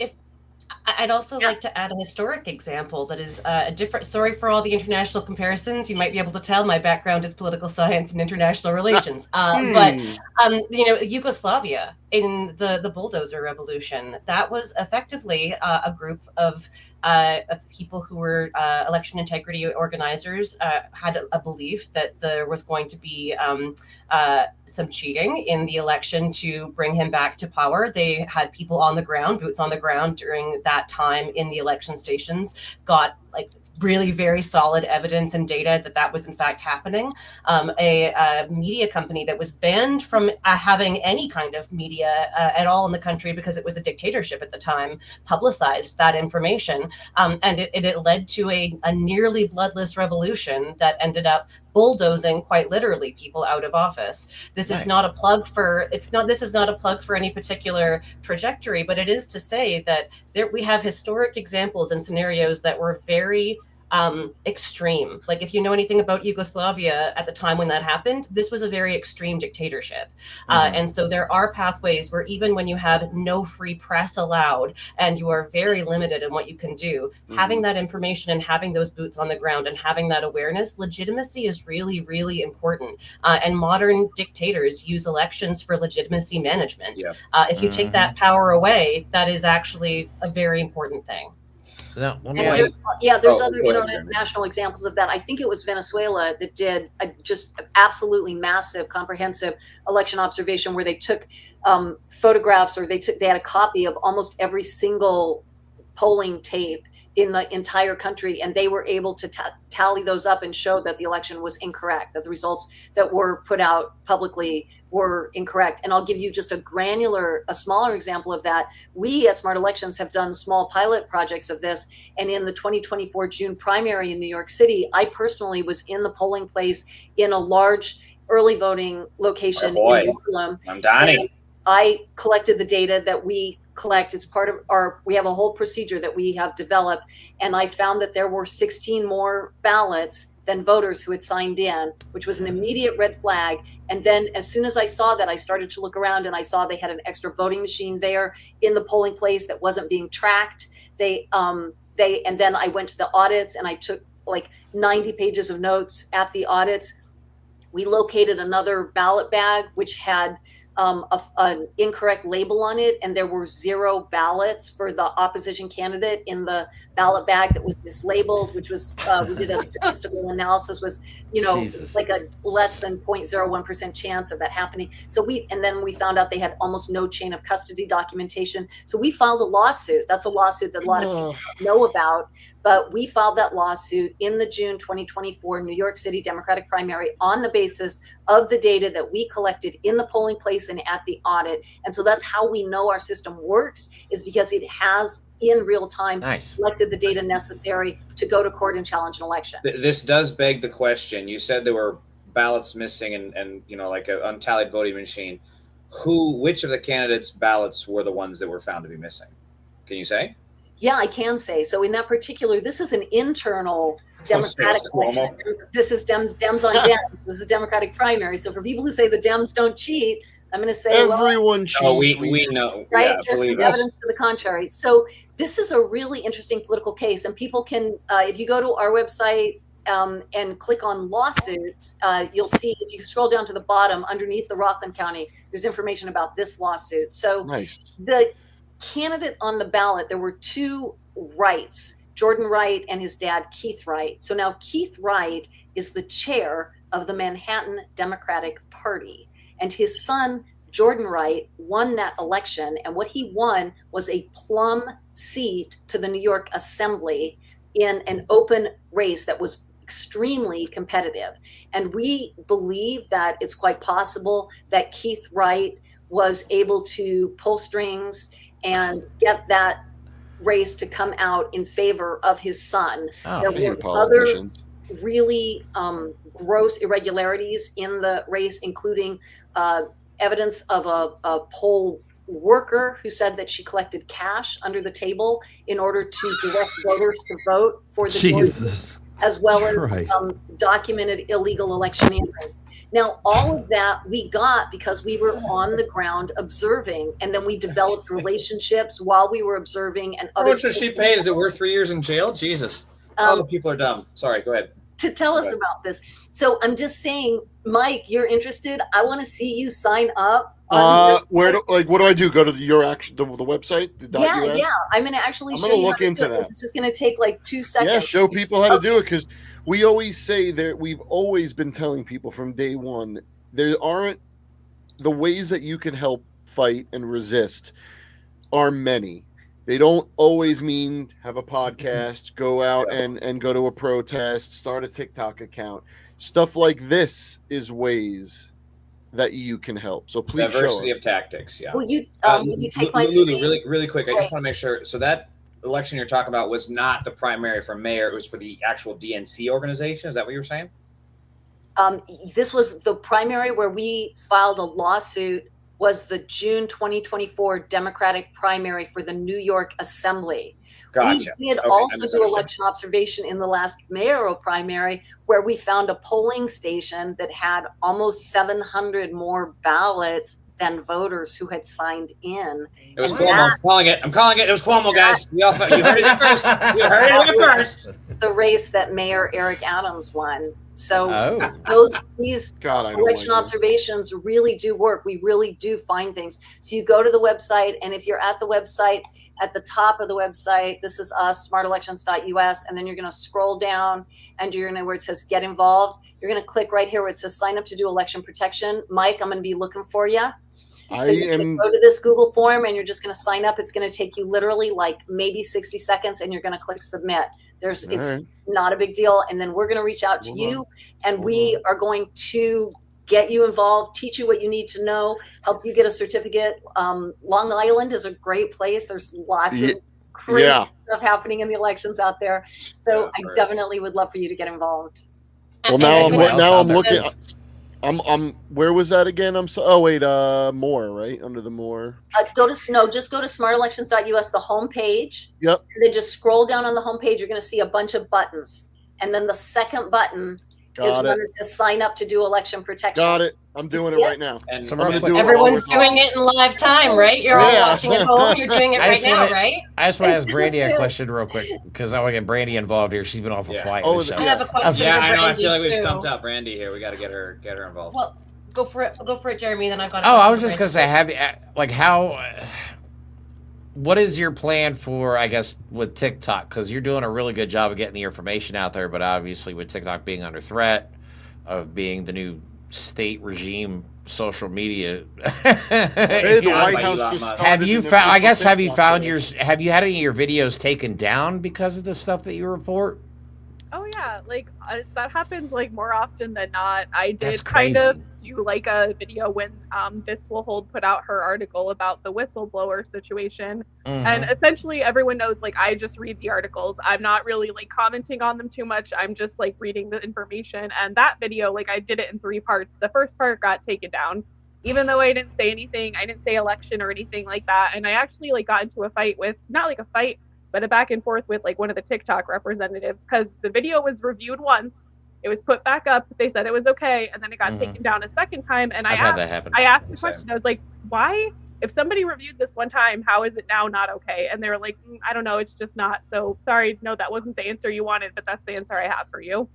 I'd also like to add a historic example that is a different. Sorry for all the international comparisons. You might be able to tell my background is political science and international relations. But Yugoslavia in the bulldozer revolution, that was effectively a group of people who were election integrity organizers, had a belief that there was going to be some cheating in the election to bring him back to power. They had people on the ground, boots on the ground during that time in the election stations, got really very solid evidence and data that was in fact happening. A media company that was banned from having any kind of media at all in the country because it was a dictatorship at the time, publicized that information. And it led to a nearly bloodless revolution that ended up bulldozing quite literally people out of office. This is not a plug for any particular trajectory, but it is to say that we have historic examples and scenarios that were very extreme. Like if you know anything about Yugoslavia at the time when that happened, this was a very extreme dictatorship. And so there are pathways where even when you have no free press allowed and you are very limited in what you can do, having that information and having those boots on the ground and having that awareness, legitimacy is really, really important. And modern dictators use elections for legitimacy management. If you take that power away, that is actually a very important thing. No, there's other international examples of that. I think it was Venezuela that did a just absolutely massive, comprehensive election observation where they took photographs, or they had a copy of almost every single polling tape in the entire country, and they were able to tally those up and show that the election was incorrect, that the results that were put out publicly were incorrect. And I'll give you just a smaller example of that. We at Smart Elections have done small pilot projects of this, and in the 2024 June primary in New York City, I personally was in the polling place in a large early voting location in Harlem. I'm dying. I collected the data that we collect. It's part of we have a whole procedure that we have developed. And I found that there were 16 more ballots than voters who had signed in, which was an immediate red flag. And then as soon as I saw that, I started to look around and I saw they had an extra voting machine there in the polling place that wasn't being tracked. And then I went to the audits and I took like 90 pages of notes at the audits. We located another ballot bag which had an incorrect label on it, and there were 0 ballots for the opposition candidate in the ballot bag that was mislabeled, which was we did a statistical analysis, was Jesus. like a less than 0.01% chance of that happening. So then we found out they had almost no chain of custody documentation. So we filed a lawsuit. That's a lawsuit that a lot of people know about, but we filed that lawsuit in the June 2024 New York City Democratic primary on the basis of the data that we collected in the polling place and at the audit. And so that's how we know our system works, is because it has in real time collected the data necessary to go to court and challenge an election. This does beg the question. You said there were ballots missing and like an untallied voting machine. Which of the candidates' ballots were the ones that were found to be missing? Can you say? Yeah, I can say. So in that particular, this is an internal Democratic election. This is Dems on Dems. This is a Democratic primary. So for people who say the Dems don't cheat, I'm going to say everyone cheats. Oh, we know, right? Yeah, there's some evidence to the contrary. So this is a really interesting political case, and people can, if you go to our website and click on lawsuits, you'll see, if you scroll down to the bottom underneath the Rockland County, there's information about this lawsuit. So the candidate on the ballot, there were 2 Wrights, Jordan Wright and his dad, Keith Wright. So now Keith Wright is the chair of the Manhattan Democratic Party, and his son, Jordan Wright, won that election. And what he won was a plum seat to the New York Assembly in an open race that was extremely competitive. And we believe that it's quite possible that Keith Wright was able to pull strings and get that race to come out in favor of his son. There were other really gross irregularities in the race, including evidence of a poll worker who said that she collected cash under the table in order to direct voters to vote for the choices, as well as documented illegal electioneering. Now, all of that we got because we were on the ground observing, and then we developed relationships while we were observing. And how much was she paid? Is it worth 3 years in jail? Jesus. People are dumb. Sorry, go ahead. To tell us about this. So I'm just saying, Mike, you're interested. I want to see you sign up. What do I do? Go to the website? Yeah. I'm going to actually show you. Look into that. It's just going to take like 2 seconds. Yeah, show people how to do it, because we always say that we've always been telling people from day one, there aren't the ways that you can help fight and resist are many. They don't always mean have a podcast, go out and go to a protest, start a TikTok account. Stuff like this is ways that you can help. So please diversity of tactics. Yeah. Will you take my screen? Really quick. I just want to make sure. So that election you're talking about was not the primary for mayor. It was for the actual DNC organization. Is that what you were saying? This was the primary where we filed a lawsuit. Was the June 2024 Democratic primary for the New York Assembly. Gotcha. We did also do election observation in the last mayoral primary, where we found a polling station that had almost 700 more ballots than voters who had signed in. It was Cuomo. I'm calling it. It was Cuomo, guys. You heard it first. You heard it first. The race that Mayor Eric Adams won. So these election observations really do work. We really do find things. So you go to the website, and if you're at the website, at the top of the website, this is us, smartelections.us, and then you're going to scroll down, and you're going to where it says get involved. You're going to click right here where it says sign up to do election protection. Mike, I'm going to be looking for you. So you can go to this Google form, and you're just going to sign up. It's going to take you literally like maybe 60 seconds, and you're going to click submit. It's not a big deal. And then we're going to reach out to you, and we are going to get you involved, teach you what you need to know, help you get a certificate. Long Island is a great place. There's lots of crazy stuff happening in the elections out there. So I definitely would love for you to get involved. Well, now I'm looking. Where was that again? More, right? Under the more. Just go to smartelections.us, the home page. Yep. And then just scroll down on the home page. You're going to see a bunch of buttons. and then the second button is one that says sign up to do election protection. Got it. I'm doing it right now. And everyone's doing it in live time, right? You're all watching at home. You're doing it right now, right? I just want to ask Brandy a question real quick because I want to get Brandy involved here. She's been awful quiet. I have a question. Yeah, I know. I feel like we've stumped out Brandy here. We got to get her involved. Well, go for it, Jeremy. Then I've got. I was just gonna say, what is your plan for, I guess, with TikTok? Because you're doing a really good job of getting the information out there, but obviously with TikTok being under threat of being the new state regime social media. Hey, the White House just have you found? I guess have you found have you had any of your videos taken down because of the stuff that you report? Oh yeah, like that happens like more often than not. I did kind of do like a video when This Will Hold put out her article about the whistleblower situation, and essentially everyone knows like I just read the articles. I'm not really like commenting on them too much. I'm just like reading the information. And that video, like I did it in 3 parts. The first part got taken down, even though I didn't say anything. I didn't say election or anything like that. And I actually like got into a fight with, not like a fight, but a back and forth with like one of the TikTok representatives, because the video was reviewed once, it was put back up, they said it was okay, and then it got taken down a second time. And I asked the question, I was like, why? If somebody reviewed this one time, how is it now not okay? And they were like, I don't know, it's just not. So sorry, no, that wasn't the answer you wanted, but that's the answer I have for you.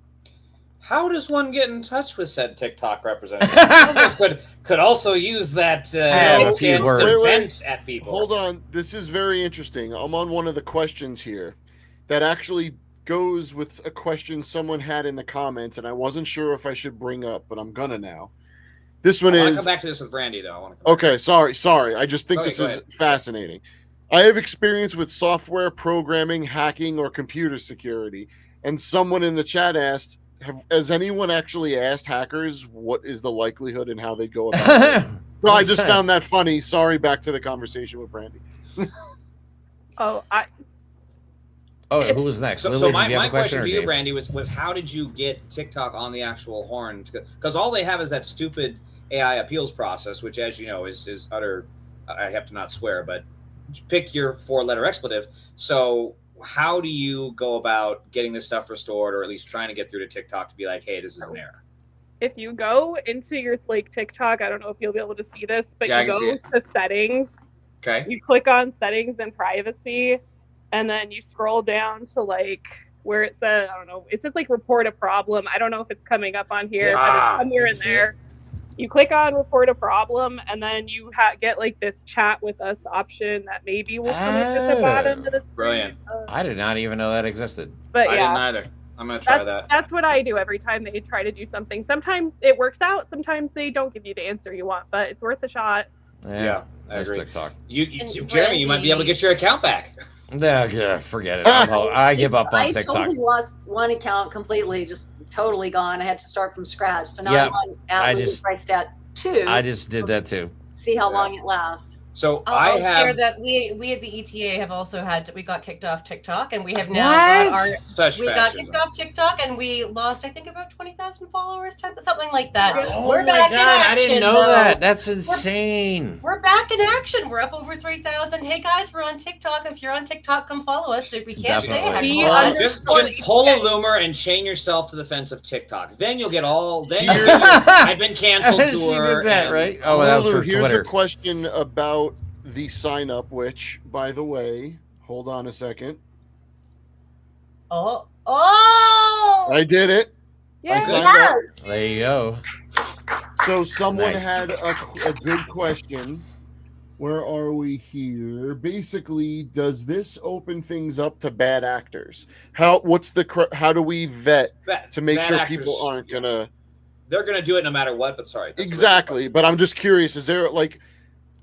How does one get in touch with said TikTok representative? Some of us could also use that chance to vent at people. Hold on. This is very interesting. I'm on one of the questions here that actually goes with a question someone had in the comments, and I wasn't sure if I should bring up, but I'm gonna now. This one is... I'll come back to this with Brandy, though. Okay, sorry. I just think this is fascinating. I have experience with software programming, hacking, or computer security, and someone in the chat asked, has anyone actually asked hackers what is the likelihood and how they go about this? So I just found that funny. Sorry, back to the conversation with Brandy. Who was next? So my question to you, Brandy, was how did you get TikTok on the actual horn? Because all they have is that stupid AI appeals process, which, as you know, is utter. I have to not swear, but pick your 4-letter expletive. So how do you go about getting this stuff restored, or at least trying to get through to TikTok to be like, hey, this is an error? If you go into your like TikTok, I don't know if you'll be able to see this, but you go to settings. Okay. You click on settings and privacy, and then you scroll down to like where it says, I don't know, it says like report a problem. I don't know if it's coming up on here, but it's somewhere in there. You click on report a problem, and then you get like this chat with us option that maybe will come up at the bottom of the screen. Brilliant. I did not even know that existed. But I didn't either. I'm going to try that. That's what I do every time they try to do something. Sometimes it works out. Sometimes they don't give you the answer you want, but it's worth a shot. Yeah, I agree. TikTok. Jeremy, you might be able to get your account back. Yeah, forget it. I give up on TikTok. I totally lost one account completely, just totally gone. I had to start from scratch. So now I'm on at 2. I just did that too. See how long it lasts. So I'll share that we at the ETA have also we got kicked off TikTok, and we have now got kicked off TikTok, and we lost, I think, about 20,000 followers, something like that. We're back in action. I didn't know that. That's insane. We're back in action. We're up over 3,000. Hey guys, we're on TikTok. If you're on TikTok, come follow us. We can't say just pull a loomer and chain yourself to the fence of TikTok. Then you'll get all. Then I've been canceled tour. She did that, right? Oh, that was for Twitter. Here's a question about the sign up, which, by the way, hold on a second. Oh! I did it. Yes. There you go. So someone had a good question. Where are we here? Basically, does this open things up to bad actors? How do we vet to make sure people aren't gonna? They're gonna do it no matter what. But sorry. Exactly. But I'm just curious. Is there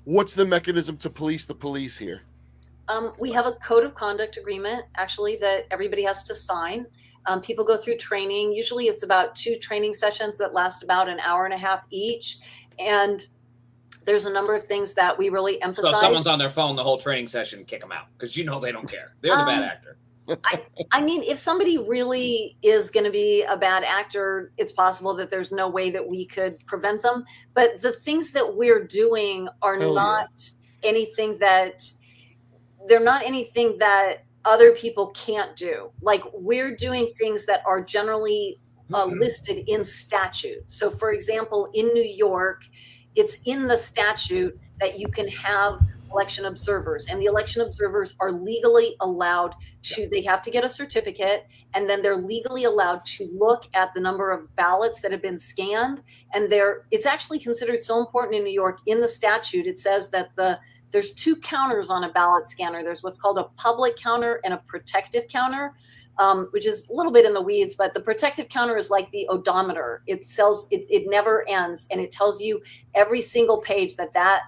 what's the mechanism to police the police here? We have a code of conduct agreement, actually, that everybody has to sign. People go through training. Usually it's about 2 training sessions that last about an hour and a half each. And there's a number of things that we really emphasize. So if someone's on their phone the whole training session, kick them out, because they don't care. They're the bad actor. I mean, if somebody really is going to be a bad actor, it's possible that there's no way that we could prevent them. But the things that we're doing are not anything that other people can't do. Like, we're doing things that are generally listed in statute. So, for example, in New York, it's in the statute that you can have election observers, and the election observers are legally allowed to, they have to get a certificate, and then they're legally allowed to look at the number of ballots that have been scanned. And it's actually considered so important in New York. In the statute, it says that there's two counters on a ballot scanner. There's what's called a public counter and a protective counter, which is a little bit in the weeds, but the protective counter is like the odometer. It never ends, and it tells you every single page that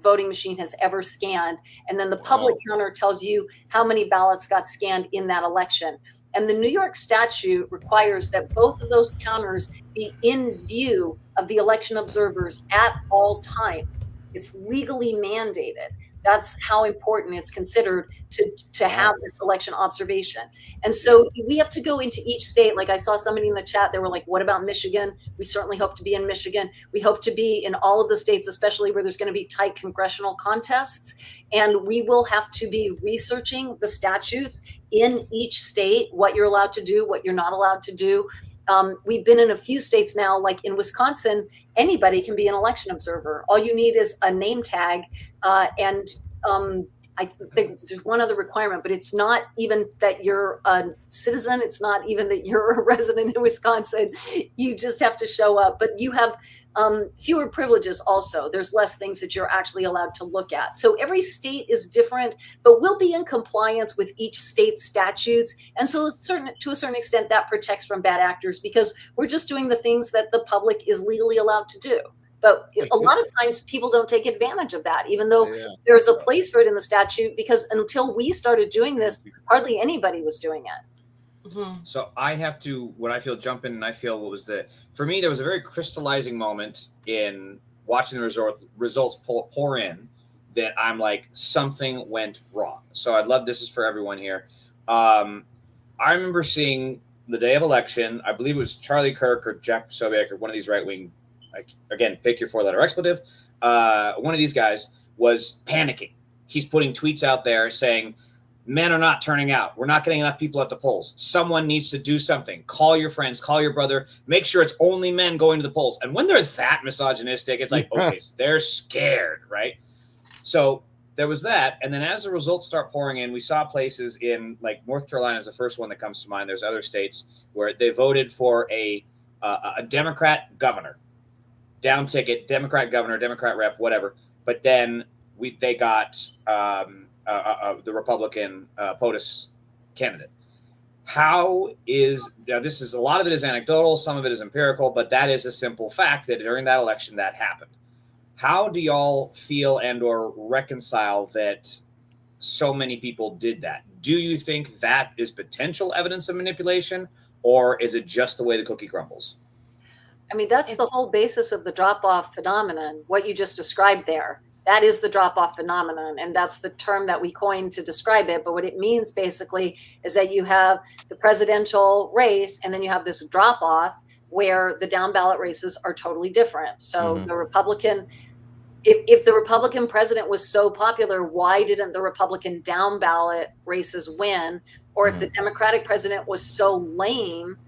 voting machine has ever scanned. And then the public counter tells you how many ballots got scanned in that election. And the New York statute requires that both of those counters be in view of the election observers at all times. It's legally mandated. That's how important it's considered to have this election observation. And so we have to go into each state. Like, I saw somebody in the chat, they were like, what about Michigan? We certainly hope to be in Michigan. We hope to be in all of the states, especially where there's going to be tight congressional contests. And we will have to be researching the statutes in each state, what you're allowed to do, what you're not allowed to do. We've been in a few states now, like in Wisconsin, anybody can be an election observer. All you need is a name tag. And I think there's one other requirement, but it's not even that you're a citizen. It's not even that you're a resident in Wisconsin. You just have to show up. But you have fewer privileges also. There's less things that you're actually allowed to look at. So every state is different, but we'll be in compliance with each state's statutes. And so to a certain extent, that protects from bad actors, because we're just doing the things that the public is legally allowed to do. But a lot of times people don't take advantage of that, even though there's a place for it in the statute, because until we started doing this, hardly anybody was doing it. Mm-hmm. So I have to, when I feel jump in, and I feel what was for me, there was a very crystallizing moment in watching the results pour in, that I'm like, something went wrong. So I'd love, this is for everyone here. I remember seeing the day of election, I believe it was Charlie Kirk or Jack Posobiec or one of these right-wing, again, pick your four-letter expletive. One of these guys was panicking. He's putting tweets out there saying, men are not turning out. We're not getting enough people at the polls. Someone needs to do something. Call your friends, call your brother, make sure it's only men going to the polls. And when they're that misogynistic, it's like, okay, so they're scared, right? So there was that. And then as the results start pouring in, we saw places in, like, North Carolina is the first one that comes to mind. There's other states where they voted for a Democrat governor. Down ticket, Democrat governor, Democrat rep, whatever. But then they got the Republican POTUS candidate. How is, now this is, a lot of it is anecdotal, some of it is empirical, but that is a simple fact that during that election that happened. How do y'all feel and or reconcile that so many people did that? Do you think that is potential evidence of manipulation, or is it just the way the cookie crumbles? I mean, that's the whole basis of the drop-off phenomenon, what you just described there. That is the drop-off phenomenon, and that's the term that we coined to describe it. But what it means basically is that you have the presidential race, and then you have this drop-off where the down-ballot races are totally different. So the Republican, if the Republican president was so popular, why didn't the Republican down-ballot races win? Or if the Democratic president was so lame,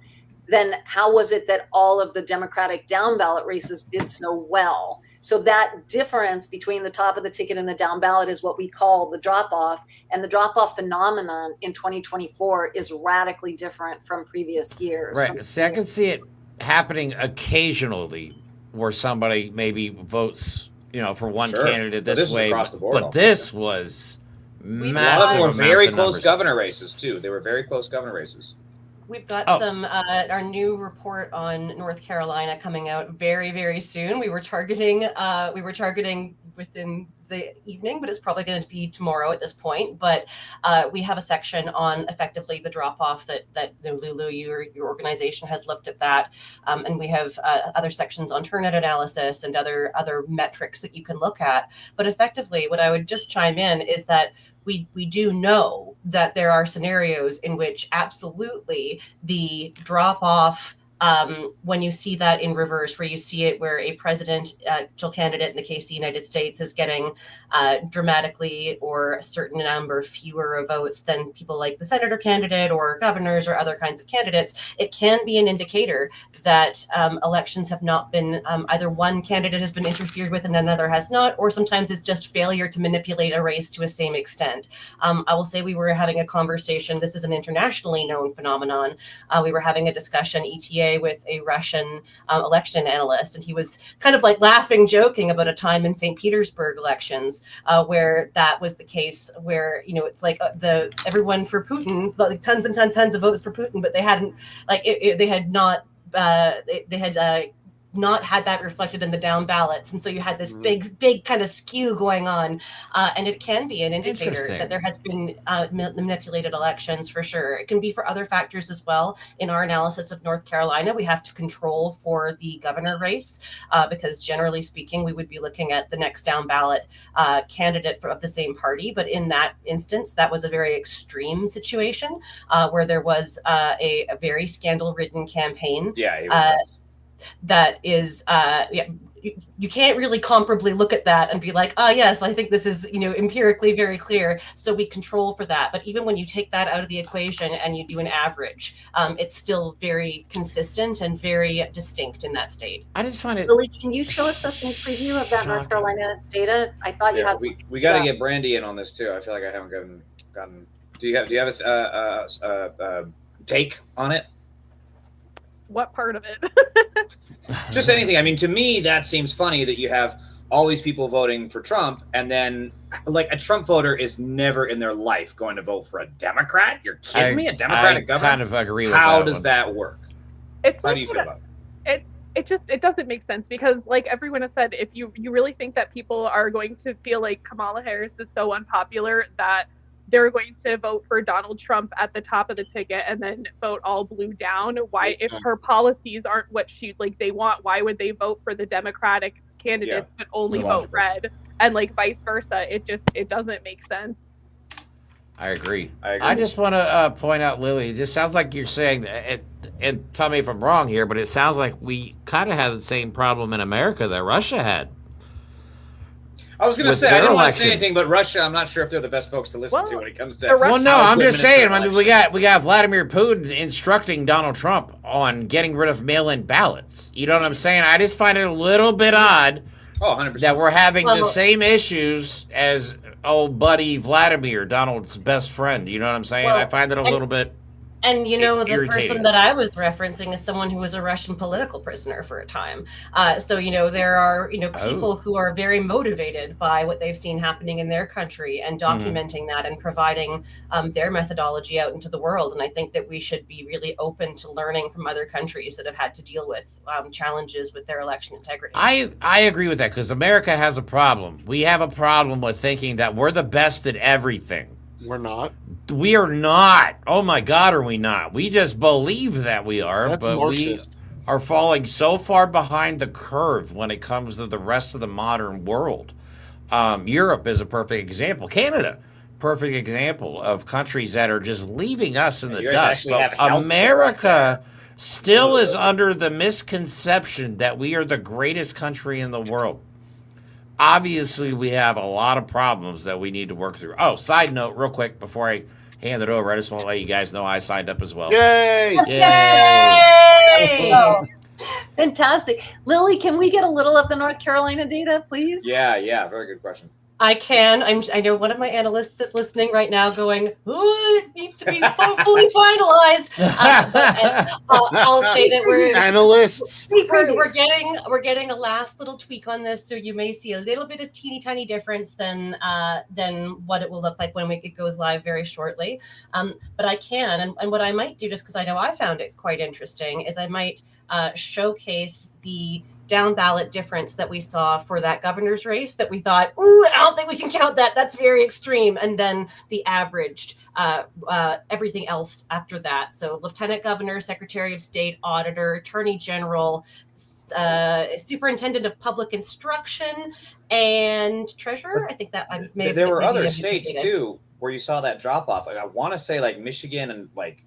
then how was it that all of the Democratic down ballot races did so well? So that difference between the top of the ticket and the down ballot is what we call the drop off. And the drop off phenomenon in 2024 is radically different from previous years. Right. See, I can see it happening occasionally where somebody maybe votes, for one candidate this way. But this was massive. A lot of them were very close governor races too. They were very close governor races. We've got some our new report on North Carolina coming out very, very soon. We were targeting within the evening, but it's probably going to be tomorrow at this point. But we have a section on effectively the drop off that Lulu, your organization has looked at that, and we have other sections on turnout analysis and other metrics that you can look at. But effectively, what I would just chime in is that we do know that there are scenarios in which absolutely the drop off when you see that in reverse, where you see it where a presidential candidate, in the case of the United States, is getting dramatically or a certain number fewer votes than people like the senator candidate or governors or other kinds of candidates, it can be an indicator that elections have not been, either one candidate has been interfered with and another has not, or sometimes it's just failure to manipulate a race to a same extent. I will say we were having a conversation, this is an internationally known phenomenon. We were having a discussion, ETA, with a Russian election analyst, and he was kind of like laughing, joking about a time in St. Petersburg elections where that was the case, where it's like everyone for Putin, like tons and tons of votes for Putin, but they hadn't they had not had that reflected in the down ballots, and so you had this big kind of skew going on, and it can be an indicator that there has been manipulated elections for sure. It can be for other factors as well. In our analysis of North Carolina, we have to control for the governor race because generally speaking, we would be looking at the next down ballot candidate of the same party. But in that instance, that was a very extreme situation where there was a very scandal-ridden campaign. Yeah, it was that is you can't really comparably look at that and be like, yes, I think this is empirically very clear, so we control for that. But even when you take that out of the equation and you do an average, it's still very consistent and very distinct in that state. I just find it. Lily, can you show us some preview of that North Carolina data? I thought you had. We got to get Brandy in on this too. I feel like I haven't gotten. Do you have a take on it? What part of it? Just anything. I mean, to me, that seems funny that you have all these people voting for Trump, and then like a Trump voter is never in their life going to vote for a Democrat. You're kidding me? A Democratic governor? I kind of agree with How that does that work? How do you feel about it? It doesn't make sense because, like everyone has said, if you really think that people are going to feel like Kamala Harris is so unpopular that they're going to vote for Donald Trump at the top of the ticket and then vote all blue down. Why, if her policies aren't what they want, why would they vote for the Democratic candidates but only vote red? And like vice versa. It doesn't make sense. I agree. I just want to point out, Lily, it just sounds like you're saying that, and tell me if I'm wrong here, but it sounds like we kind of have the same problem in America that Russia had. I was going to say, I don't want to say anything, but Russia, I'm not sure if they're the best folks to listen to when it comes to. Well, no, I'm just saying. I mean, we got Vladimir Putin instructing Donald Trump on getting rid of mail-in ballots. You know what I'm saying? I just find it a little bit odd 100%. that we're having the same issues as old buddy Vladimir, Donald's best friend. You know what I'm saying? I find it a little bit. And the person that I was referencing is someone who was a Russian political prisoner for a time. So there are people who are very motivated by what they've seen happening in their country and documenting that and providing their methodology out into the world. And I think that we should be really open to learning from other countries that have had to deal with challenges with their election integrity. I agree with that because America has a problem. We have a problem with thinking that we're the best at everything. We're not. We are not. Oh my God, are we not? We just believe that we are, That's but Marxist. We are falling so far behind the curve when it comes to the rest of the modern world. Europe is a perfect example. Canada, perfect example of countries that are just leaving us in the dust. But America still is under the misconception that we are the greatest country in the world. Obviously, we have a lot of problems that we need to work through. Oh, side note, real quick, before I hand it over, I just want to let you guys know I signed up as well. Yay! Yay! Oh, fantastic. Lily, can we get a little of the North Carolina data, please? Yeah. Very good question. I can. I know one of my analysts is listening right now going, "Ooh, it needs to be fully finalized." I'll say that we're analysts. We're getting a last little tweak on this, so you may see a little bit of teeny tiny difference than what it will look like when it goes live very shortly. But I can, and what I might do, just because I know I found it quite interesting, is I might showcase the down ballot difference that we saw for that governor's race that we thought, I don't think we can count that. That's very extreme. And then the averaged everything else after that. So lieutenant governor, secretary of state, auditor, attorney general, superintendent of public instruction, and treasurer. I think that I may have. There were other states too where you saw that drop off. Like I want to say like Michigan and like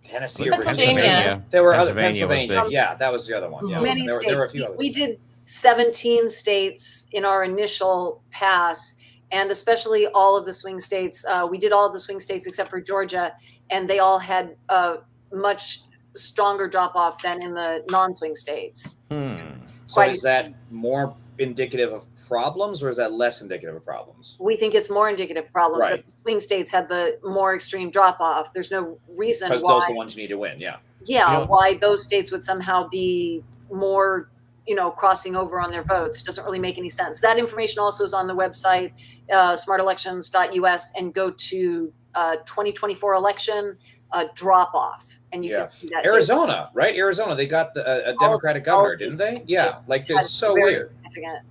Tennessee or Pennsylvania. There were other Pennsylvania. Yeah, that was the other one. Yeah. Many states. There were a few others. We did 17 states in our initial pass, and especially all of the swing states. We did all of the swing states except for Georgia, and they all had a much stronger drop-off than in the non-swing states. So is that more indicative of problems, or is that less indicative of problems? We think it's more indicative of problems, Right. that the swing states had the more extreme drop-off. There's no reason why. Because those are the ones you need to win, yeah. Yeah, why those states would somehow be more, crossing over on their votes. It doesn't really make any sense. That information also is on the website, smartelections.us, and go to 2024 election drop-off, and you can see that. Arizona, data. Right? Arizona, they got a Democratic governor, didn't they? Yeah, like it's so weird. Significant.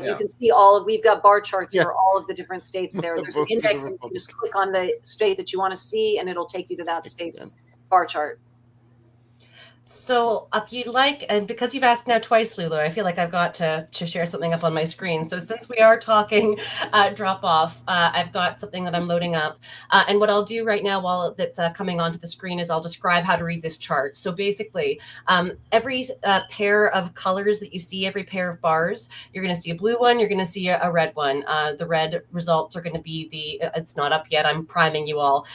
You can see we've got bar charts for all of the different states there. There's an index, and you can just click on the state that you want to see, and it'll take you to that state's bar chart. So if you'd like, and because you've asked now twice, Lulu, I feel like I've got to share something up on my screen. So since we are talking drop off, I've got something that I'm loading up. And what I'll do right now while that's coming onto the screen is I'll describe how to read this chart. So basically, every pair of colors that you see, every pair of bars, you're going to see a blue one, you're going to see a red one. The red results are going to be it's not up yet, I'm priming you all.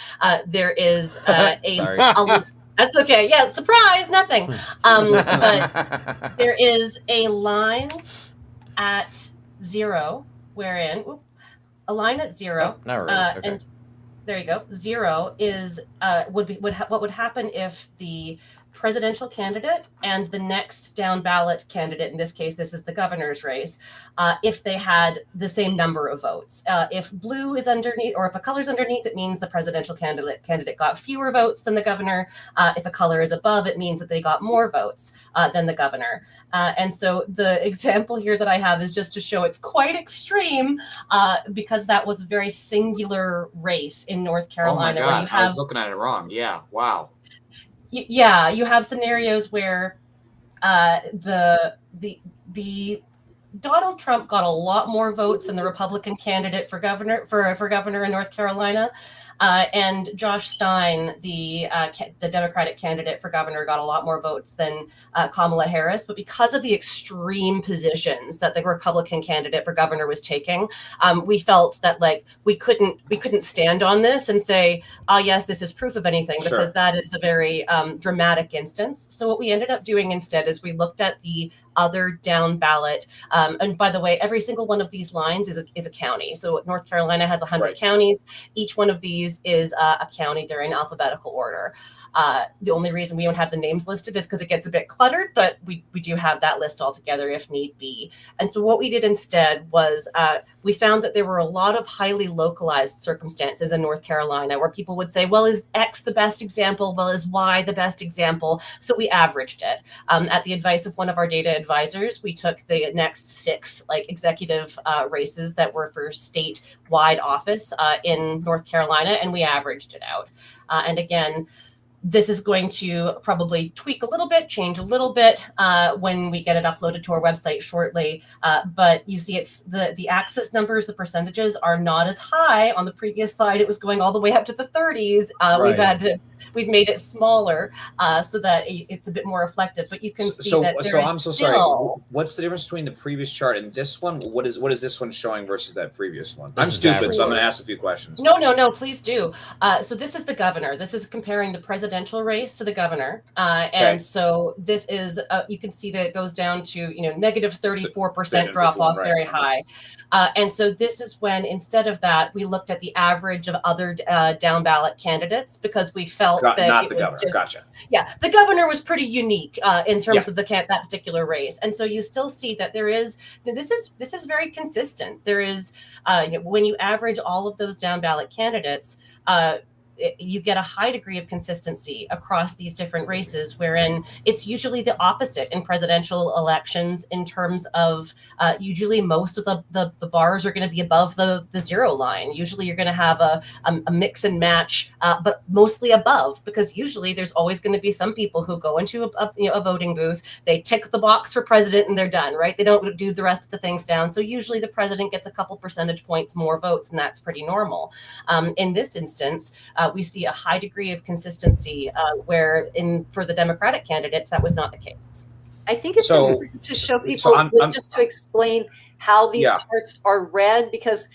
There is That's okay. Yeah, surprise, nothing. But there is a line at 0, wherein a line at 0, and there you go. 0 is what would happen if the presidential candidate and the next down ballot candidate, in this case, this is the governor's race, if they had the same number of votes. If blue is underneath, or if a color's underneath, it means the presidential candidate got fewer votes than the governor. If a color is above, it means that they got more votes than the governor. And so the example here that I have is just to show it's quite extreme, because that was a very singular race in North Carolina. Oh my God, I was looking at it wrong. Yeah, wow. Yeah, you have scenarios where the Donald Trump got a lot more votes than the Republican candidate for governor in North Carolina, and Josh Stein, the Democratic candidate for governor, got a lot more votes than Kamala Harris. But because of the extreme positions that the Republican candidate for governor was taking, we felt that we couldn't stand on this and say, "Oh yes, this is proof of anything," because that is a very dramatic instance. So what we ended up doing instead is we looked at the other down ballot. And by the way, every single one of these lines is a county. So North Carolina has 100 counties. Each one of these is a county. They're in alphabetical order. The only reason we don't have the names listed is because it gets a bit cluttered, but we do have that list all together if need be. And so what we did instead was we found that there were a lot of highly localized circumstances in North Carolina where people would say, well, is X the best example? Well, is Y the best example? So we averaged it. At the advice of one of our data advisors, we took the next 6 executive races that were for statewide office in North Carolina, and we averaged it out. And again, this is going to probably tweak a little bit, change a little bit when we get it uploaded to our website shortly. But you see it's the axis numbers, the percentages are not as high. On the previous slide, it was going all the way up to the 30s. We've made it smaller so that it's a bit more reflective, but you can see that there is I'm so sorry. What's the difference between the previous chart and this one? What is this one showing versus that previous one? I'm stupid, so I'm going to ask a few questions. No, please do. So this is the governor. This is comparing the presidential race to the governor. And so this is, you can see that it goes down to, negative 34% drop off, very high. And so this is when, instead of that, we looked at the average of other down ballot candidates, because we felt that not it the was governor. Gotcha. Yeah, the governor was pretty unique in terms of that particular race. And so you still see that this is very consistent. There is, when you average all of those down ballot candidates, you get a high degree of consistency across these different races, wherein it's usually the opposite in presidential elections in terms of usually most of the bars are going to be above the 0 line. Usually you're going to have a mix and match, but mostly above, because usually there's always going to be some people who go into a voting booth, they tick the box for president and they're done, right? They don't do the rest of the things down. So usually the president gets a couple percentage points more votes, and that's pretty normal. In this instance, we see a high degree of consistency where for the Democratic candidates, that was not the case. I think it's important to show people, just to explain how these charts are read, because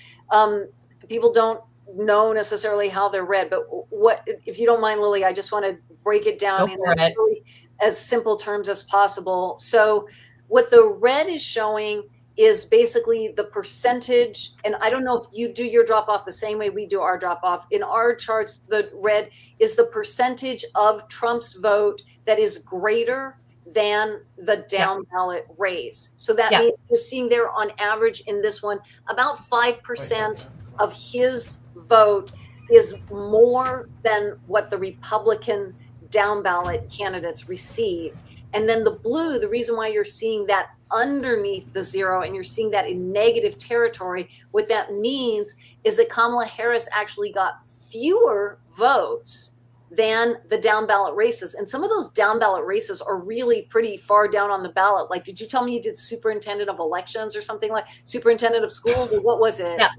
people don't know necessarily how they're read. But what, if you don't mind, Lily, I just want to break it down in really as simple terms as possible. So what the red is showing is basically the percentage, and I don't know if you do your drop off the same way we do our drop off. In our charts, the red is the percentage of Trump's vote that is greater than the down ballot raise. So that means you're seeing there on average in this one, about 5% of his vote is more than what the Republican down ballot candidates receive. And then the blue, the reason why you're seeing that underneath the zero and you're seeing that in negative territory, what that means is that Kamala Harris actually got fewer votes than the down ballot races. And some of those down ballot races are really pretty far down on the ballot. Like, did you tell me you did superintendent of elections or something, like superintendent of schools, or what was it? Yeah.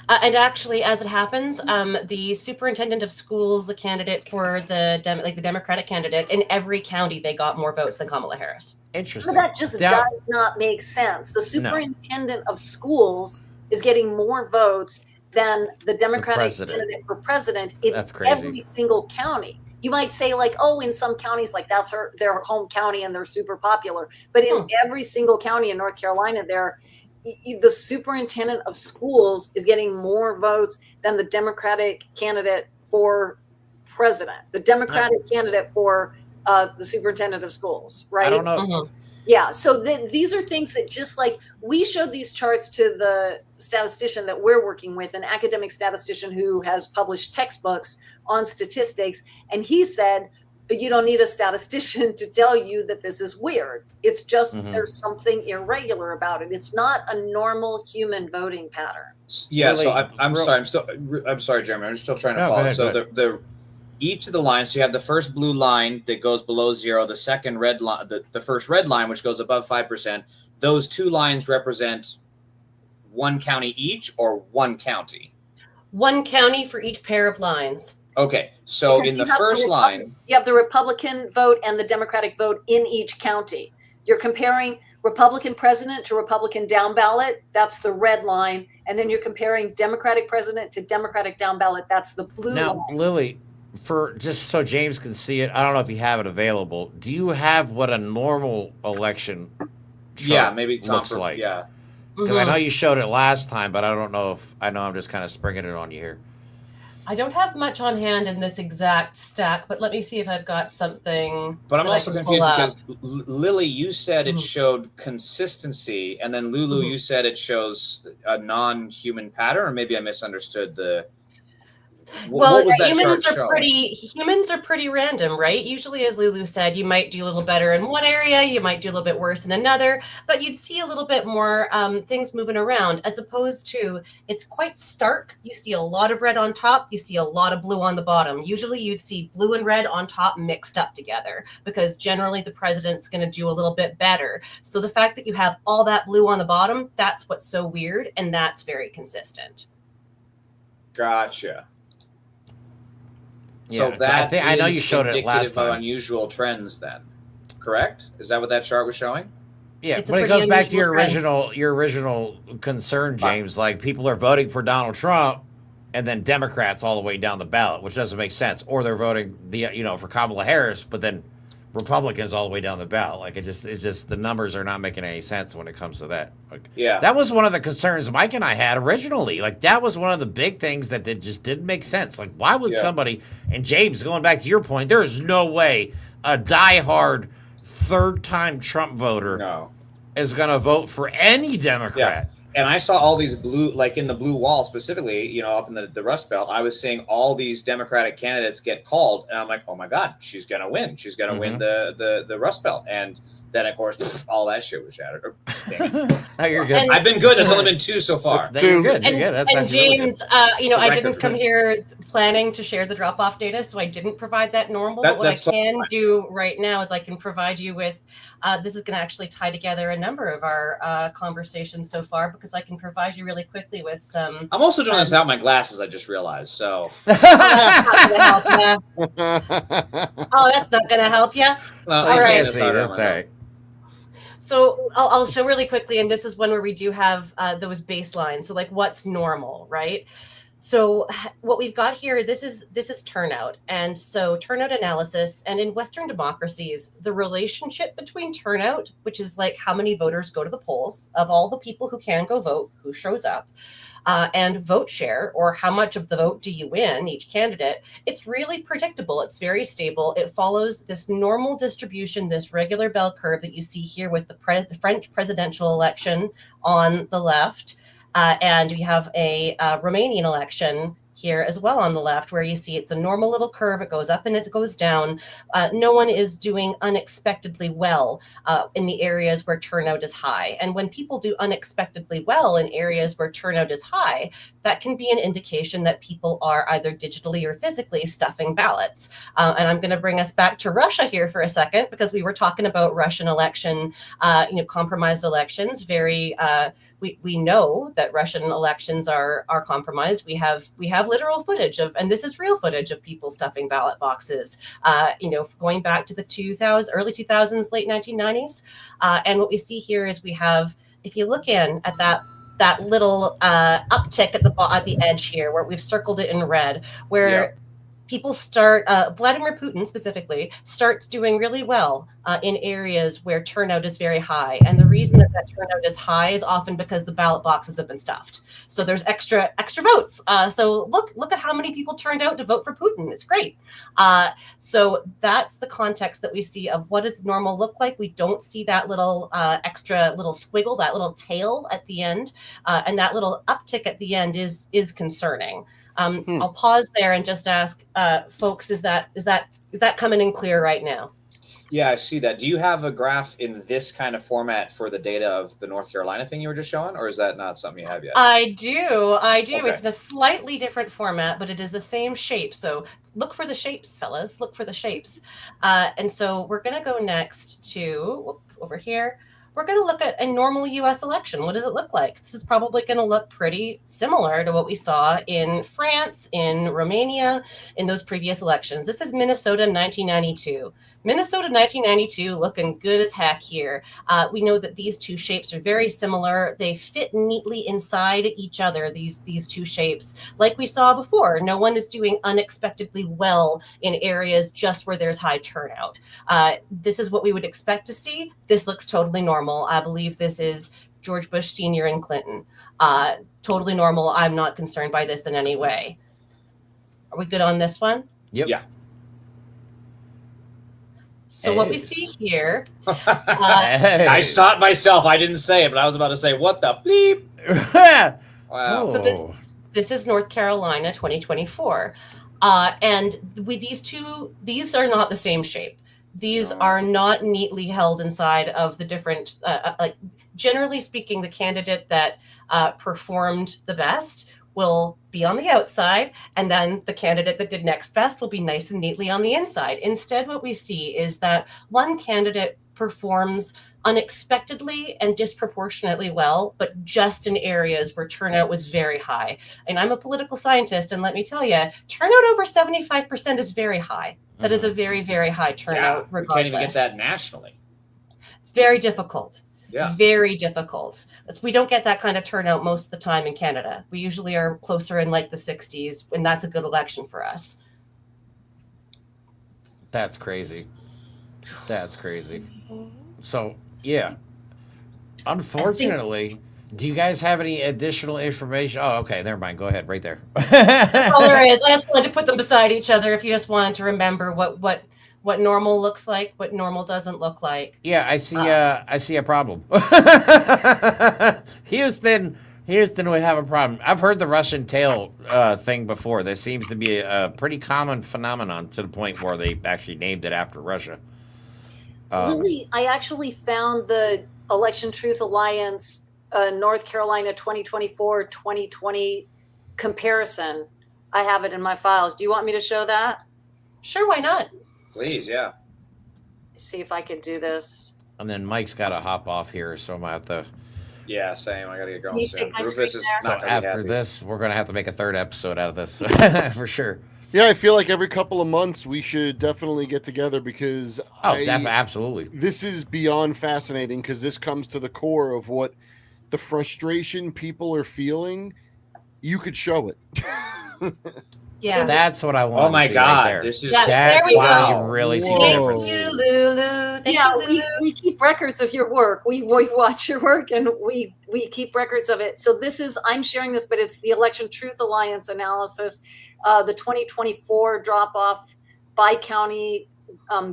And actually, as it happens, the superintendent of schools, the candidate for the Democratic candidate, in every county, they got more votes than Kamala Harris. Interesting. But that just does not make sense. The superintendent of schools is getting more votes than the Democratic candidate for president in every single county. You might say, like, oh, in some counties, like that's their home county and they're super popular. But in every single county in North Carolina, the superintendent of schools is getting more votes than the Democratic candidate for president, the Democratic candidate for the superintendent of schools, right? I don't know. Yeah. So these are things that, just like we showed these charts to the statistician that we're working with, an academic statistician who has published textbooks on statistics. And he said, you don't need a statistician to tell you that this is weird. It's just there's something irregular about it. It's not a normal human voting pattern. Yeah. Really, so I'm sorry, Jeremy. I'm still trying to follow. Ahead, so each of the lines, so you have the first blue line that goes below zero, the second red line, the first red line, which goes above 5%. Those two lines represent one county each, or one county? One county for each pair of lines. Okay, so because in the first line, you have the Republican vote and the Democratic vote in each county. You're comparing Republican president to Republican down ballot. That's the red line. And then you're comparing Democratic president to Democratic down ballot. That's the blue line. Now, Lily, for just so James can see it, I don't know if you have it available. Do you have what a normal election maybe looks like? Yeah. Because I know you showed it last time, but I don't know if I'm just kind of springing it on you here. I don't have much on hand in this exact stack, but let me see if I've got something. But I'm also confused because Lily, you said it showed consistency, and then Lulu, you said it shows a non-human pattern, or maybe I misunderstood the. Well, humans are pretty random, right? Usually, as Lulu said, you might do a little better in one area, you might do a little bit worse in another, but you'd see a little bit more things moving around, as opposed to it's quite stark. You see a lot of red on top, you see a lot of blue on the bottom. Usually you'd see blue and red on top mixed up together, because generally the president's going to do a little bit better. So the fact that you have all that blue on the bottom, that's what's so weird, and that's very consistent. Gotcha. Yeah, so that I know you showed it last time. Of unusual trends, then, correct? Is that what that chart was showing? Yeah, but it goes back to your original concern, James. Like, people are voting for Donald Trump, and then Democrats all the way down the ballot, which doesn't make sense. Or they're voting for Kamala Harris, but then Republicans all the way down the ballot. Like, it's just the numbers are not making any sense when it comes to that. Like, that was one of the concerns Mike and I had originally. Like, that was one of the big things that just didn't make sense. Like, why would somebody, and James, going back to your point, there is no way a diehard third-time Trump voter is going to vote for any Democrat. Yeah. And I saw all these blue, like in the blue wall specifically, up in the Rust Belt, I was seeing all these Democratic candidates get called. And I'm like, oh my God, she's going to win. She's going to win the Rust Belt. And then of course all that shit was shattered. Oh, you're good. I've been good. There's only been 2 so far. You're good. You're good. That's and James, really I didn't come here planning to share the drop-off data, so I didn't provide that normal. But what I can do right now is I can provide you with, this is going to actually tie together a number of our conversations so far, because I can provide you really quickly with some. I'm also doing this without my glasses, I just realized. So. That's not going to help you. Oh, that's not going to help you? Well, all right. That's all right. So I'll show really quickly, and this is one where we do have those baselines. So like what's normal, right? So what we've got here, this is turnout. And so turnout analysis, and in Western democracies, the relationship between turnout, which is like how many voters go to the polls, of all the people who can go vote, who shows up, and vote share, or how much of the vote do you win, each candidate, it's really predictable. It's very stable. It follows this normal distribution, this regular bell curve that you see here with the French presidential election on the left. And we have a Romanian election here as well on the left, where you see it's a normal little curve. It goes up and it goes down. No one is doing unexpectedly well in the areas where turnout is high. And when people do unexpectedly well in areas where turnout is high, that can be an indication that people are either digitally or physically stuffing ballots. And I'm going to bring us back to Russia here for a second, because we were talking about Russian election, compromised elections. We know that Russian elections are compromised. We have literal footage of, and this is real footage of people stuffing ballot boxes, going back to the early 2000s, late 1990s. And what we see here is we have, if you look in at that little uptick at the edge here, where we've circled it in red, where people start, Vladimir Putin specifically, starts doing really well in areas where turnout is very high. And the reason that turnout is high is often because the ballot boxes have been stuffed. So there's extra votes. So look at how many people turned out to vote for Putin. It's great. So that's the context that we see of what does normal look like. We don't see that little extra little squiggle, that little tail at the end. And that little uptick at the end is concerning. I'll pause there and just ask folks, is that coming in clear right now? Yeah, I see that. Do you have a graph in this kind of format for the data of the North Carolina thing you were just showing, or is that not something you have yet? I do. Okay. It's in a slightly different format, but it is the same shape. So look for the shapes, fellas. Look for the shapes. And so we're going to go next to over here. We're going to look at a normal U.S. election. What does it look like? This is probably going to look pretty similar to what we saw in France, in Romania, in those previous elections. This is Minnesota 1992. Minnesota 1992 looking good as heck here. We know that these two shapes are very similar. They fit neatly inside each other, these two shapes. Like we saw before, no one is doing unexpectedly well in areas just where there's high turnout. This is what we would expect to see. This looks totally normal. I believe this is George Bush Sr. and Clinton. Totally normal. I'm not concerned by this in any way. Are we good on this one? Yep. Yeah. So what we see here. I stopped myself. I didn't say it, but I was about to say, what the bleep? Wow. So this is North Carolina 2024. And with these are not the same shape. These are not neatly held inside of the different, generally speaking, the candidate that performed the best will be on the outside, and then the candidate that did next best will be nice and neatly on the inside. Instead, what we see is that one candidate performs unexpectedly and disproportionately well, but just in areas where turnout was very high. And I'm a political scientist, and let me tell you, turnout over 75% is very high. That is a very, very high turnout. Yeah, we can't even get that nationally. It's very difficult. Yeah. Very difficult. We don't get that kind of turnout most of the time in Canada. We usually are closer in like the 60s, and that's a good election for us. That's crazy. That's crazy. So, yeah. Unfortunately, do you guys have any additional information? Oh, okay. Never mind. Go ahead. Right there. That's all there is. I just wanted to put them beside each other if you just wanted to remember what normal looks like, what normal doesn't look like. Yeah, I see a problem. Houston would have a problem. I've heard the Russian tail thing before. This seems to be a pretty common phenomenon, to the point where they actually named it after Russia. Lily, I actually found the Election Truth Alliance North Carolina 2024-2020 comparison. I have it in my files. Do you want me to show that? Sure, why not? Please, yeah. See if I could do this. And then Mike's got to hop off here, so I'm going to have to... Yeah, same. I got to get Can going you soon. take my Rufus screen is there? not So going to be after happy. this, we're going to have to make a third episode out of this, for sure. Yeah, I feel like every couple of months we should definitely get together because Absolutely. This is beyond fascinating because this comes to the core of what the frustration people are feeling. You could show it. Yeah. That's what I want. Oh my to see God, right there. this is Yes, That's there we why go. you really see Whoa. the Thank difference. you, Lulu. Thank Yeah, you, Lulu. we keep records of your work. We watch your work and we keep records of it. So I'm sharing this, but it's the Election Truth Alliance analysis, the 2024 drop off by county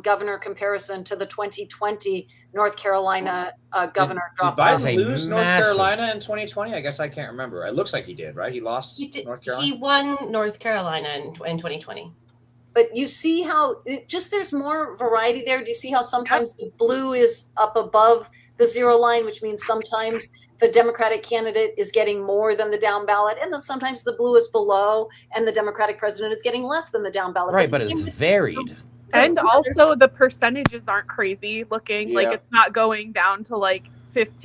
governor comparison to the 2020 North Carolina governor drop Did off. That's a Biden lose North massive- Carolina in 2020? I guess I can't remember. It looks like he did, right? He lost North Carolina. He won North Carolina in 2020. But you see how there's more variety there. Do you see how sometimes the blue is up above the zero line, which means sometimes the Democratic candidate is getting more than the down ballot, and then sometimes the blue is below and the Democratic president is getting less than the down ballot. Right, but it's varied. And also the percentages aren't crazy looking. Yeah. Like it's not going down to like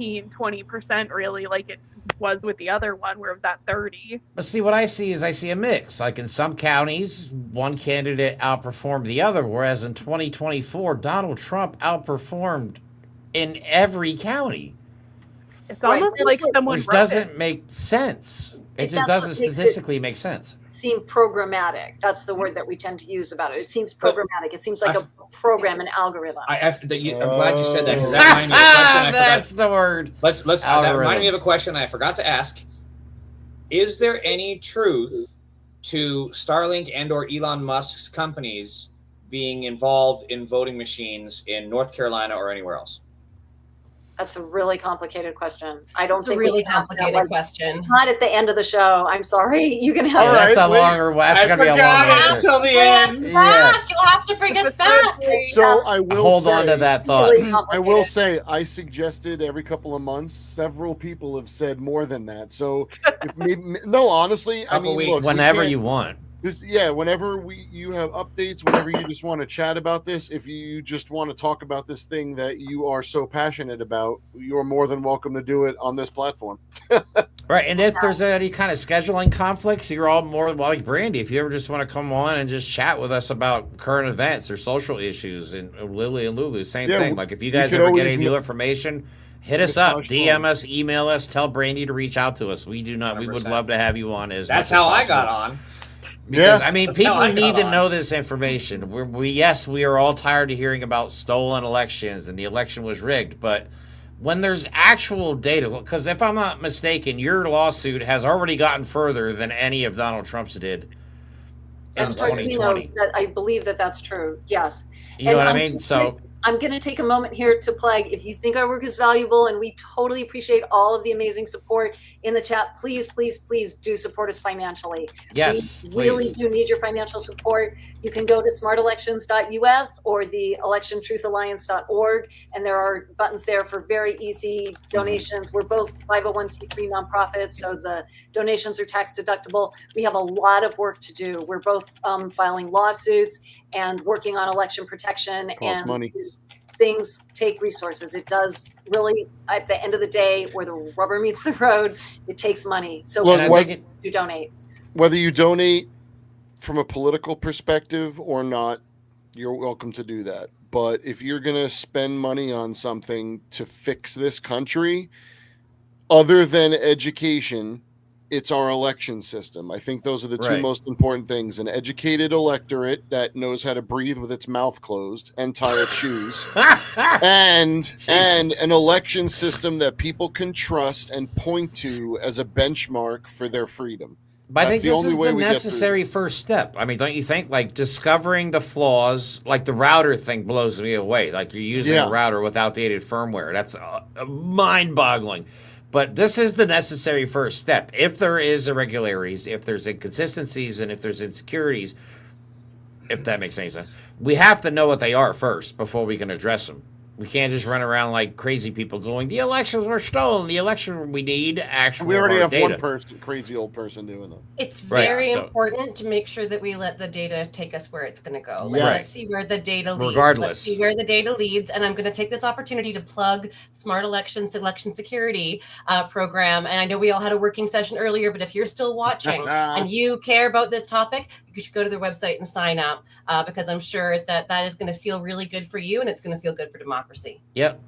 15-20% really like it was with the other one where it was at 30. But see, what I see is a mix. Like in some counties, one candidate outperformed the other, whereas in 2024, Donald Trump outperformed in every county, It's Right, almost that's like what- someone which wrote doesn't it. make sense. It That's just what doesn't makes it- statistically make sense. Seem programmatic. That's the word that we tend to use about it. It seems But programmatic. It seems like a program, an algorithm. I'm glad you said that because that reminded me of a question I That's forgot. the word. That Algorithm. reminded me of a question I forgot to ask. Is there any truth to Starlink and/or Elon Musk's companies being involved in voting machines in North Carolina or anywhere else? That's a really complicated question. I don't It's a think really we can ask that, complicated like, question. not at the end of the show. I'm sorry. You can have All That's right, a wait. longer. That's I gonna be a long forgot it answer. until the Bring us end. back. You'll have to bring us back. So That's I will Hold say, on to that thought. really I will complicated. say I suggested every couple of months. Several people have said more than that. So no, honestly, I Couple mean, weeks. look, we Whenever can't- you want. whenever you have updates, whenever you just want to chat about this, if you just want to talk about this thing that you are so passionate about, you're more than welcome to do it on this platform. Right, and if there's any kind of scheduling conflicts, you're all more like Brandy. If you ever just want to come on and just chat with us about current events or social issues, and Lily and Lulu, same Yeah, thing. Like if you we guys could ever get always any new information, hit us up, DM us, email us, tell Brandy to reach out to us. We would 100%. love to have you on. That's much as how I possible. got on. Because Yeah. I mean, That's how people I need got to on. know this information. We are all tired of hearing about stolen elections and the election was rigged, but when there's actual data, because if I'm not mistaken, your lawsuit has already gotten further than any of Donald Trump's did in As far as we know, 2020. that I believe that that's true. Yes. You know And what I I'm mean? just So I'm going to take a moment here to plug. If you think our work is valuable, and we totally appreciate all of the amazing support in the chat, please, please, please do support us financially. yes, We really please. do need your financial support. You can go to smartelections.us or the electiontruthalliance.org, and there are buttons there for very easy donations. We're both 501c3 nonprofits, so the donations are tax deductible. We have a lot of work to do. We're both filing lawsuits and working on election protection, Costs and money. these things take resources. It does really, at the end of the day, where the rubber meets the road, it takes money. So Look, And I what- think you donate. Whether you donate from a political perspective or not, you're welcome to do that. But if you're going to spend money on something to fix this country, other than education, it's our election system. I think those are the two Right. most important things. An educated electorate that knows how to breathe with its mouth closed and tie its shoes. And an election system that people can trust and point to as a benchmark for their freedom. But I think That's the this only is way the we get through necessary first step. I mean, don't you think? Like discovering the flaws, like the router thing blows me away. Like you're using Yeah. a router with outdated firmware. That's mind-boggling. But this is the necessary first step. If there is irregularities, if there's inconsistencies, and if there's insecurities, if that makes any sense, we have to know what they are first before we can address them. We can't just run around like crazy people going, the elections were stolen. The election, we need actual We already have data. one person, crazy old person doing that. It's very important to make sure that we let the data take us where it's going to go. Like, let's see where the data leads. Regardless. Let's see where the data leads. And I'm going to take this opportunity to plug Smart Elections Election Security program. And I know we all had a working session earlier, but if you're still watching and you care about this topic, you should go to their website and sign up because I'm sure that is going to feel really good for you and it's going to feel good for democracy. Yep.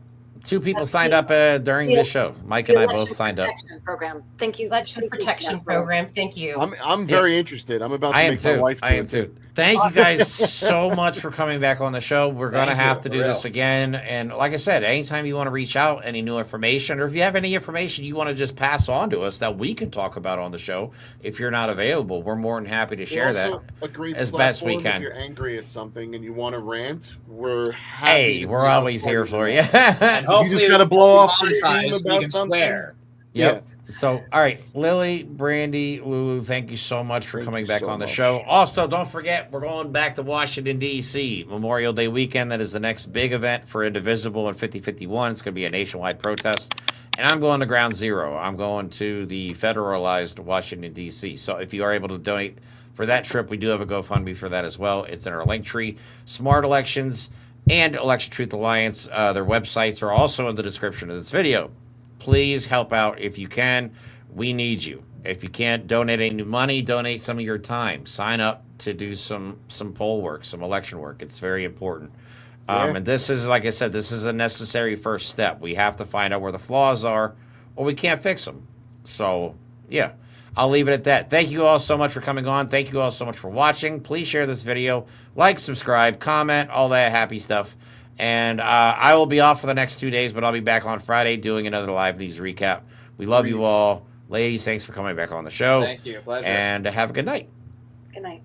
2 people signed up during this show. Mike and I both signed up. Program. Thank you. Election protection program. Thank you. I'm very interested. I'm about to make my wife. I am too. Thank you guys so much for coming back on the show. We're going to have to do this again. And like I said, anytime you want to reach out, any new information, or if you have any information you want to just pass on to us that we can talk about on the show, if you're not available, we're more than happy to share that as best we can. If you're angry at something and you want to rant, we're happy. Hey, we're always here for you. And hopefully you just got to blow off some steam so about something. Yep. Yeah. So, all right, Lily, Brandy, Lulu, thank you so much for coming back on the show. Also, don't forget, we're going back to Washington, D.C. Memorial Day weekend. That is the next big event for Indivisible and 5051. It's going to be a nationwide protest. And I'm going to Ground Zero. I'm going to the federalized Washington, D.C. So if you are able to donate for that trip, we do have a GoFundMe for that as well. It's in our link tree. Smart Elections and Election Truth Alliance, their websites are also in the description of this video. Please help out if you can. We need you. If you can't donate any money, donate some of your time. Sign up to do some poll work, some election work. It's very important. And this is, like I said, this is a necessary first step. We have to find out where the flaws are, or we can't fix them. So, yeah, I'll leave it at that. Thank you all so much for coming on. Thank you all so much for watching. Please share this video. Like, subscribe, comment, all that happy stuff. And I will be off for the next 2 days, but I'll be back on Friday doing another live news recap. We love you all. Ladies, thanks for coming back on the show. Thank you. Pleasure. And have a good night. Good night.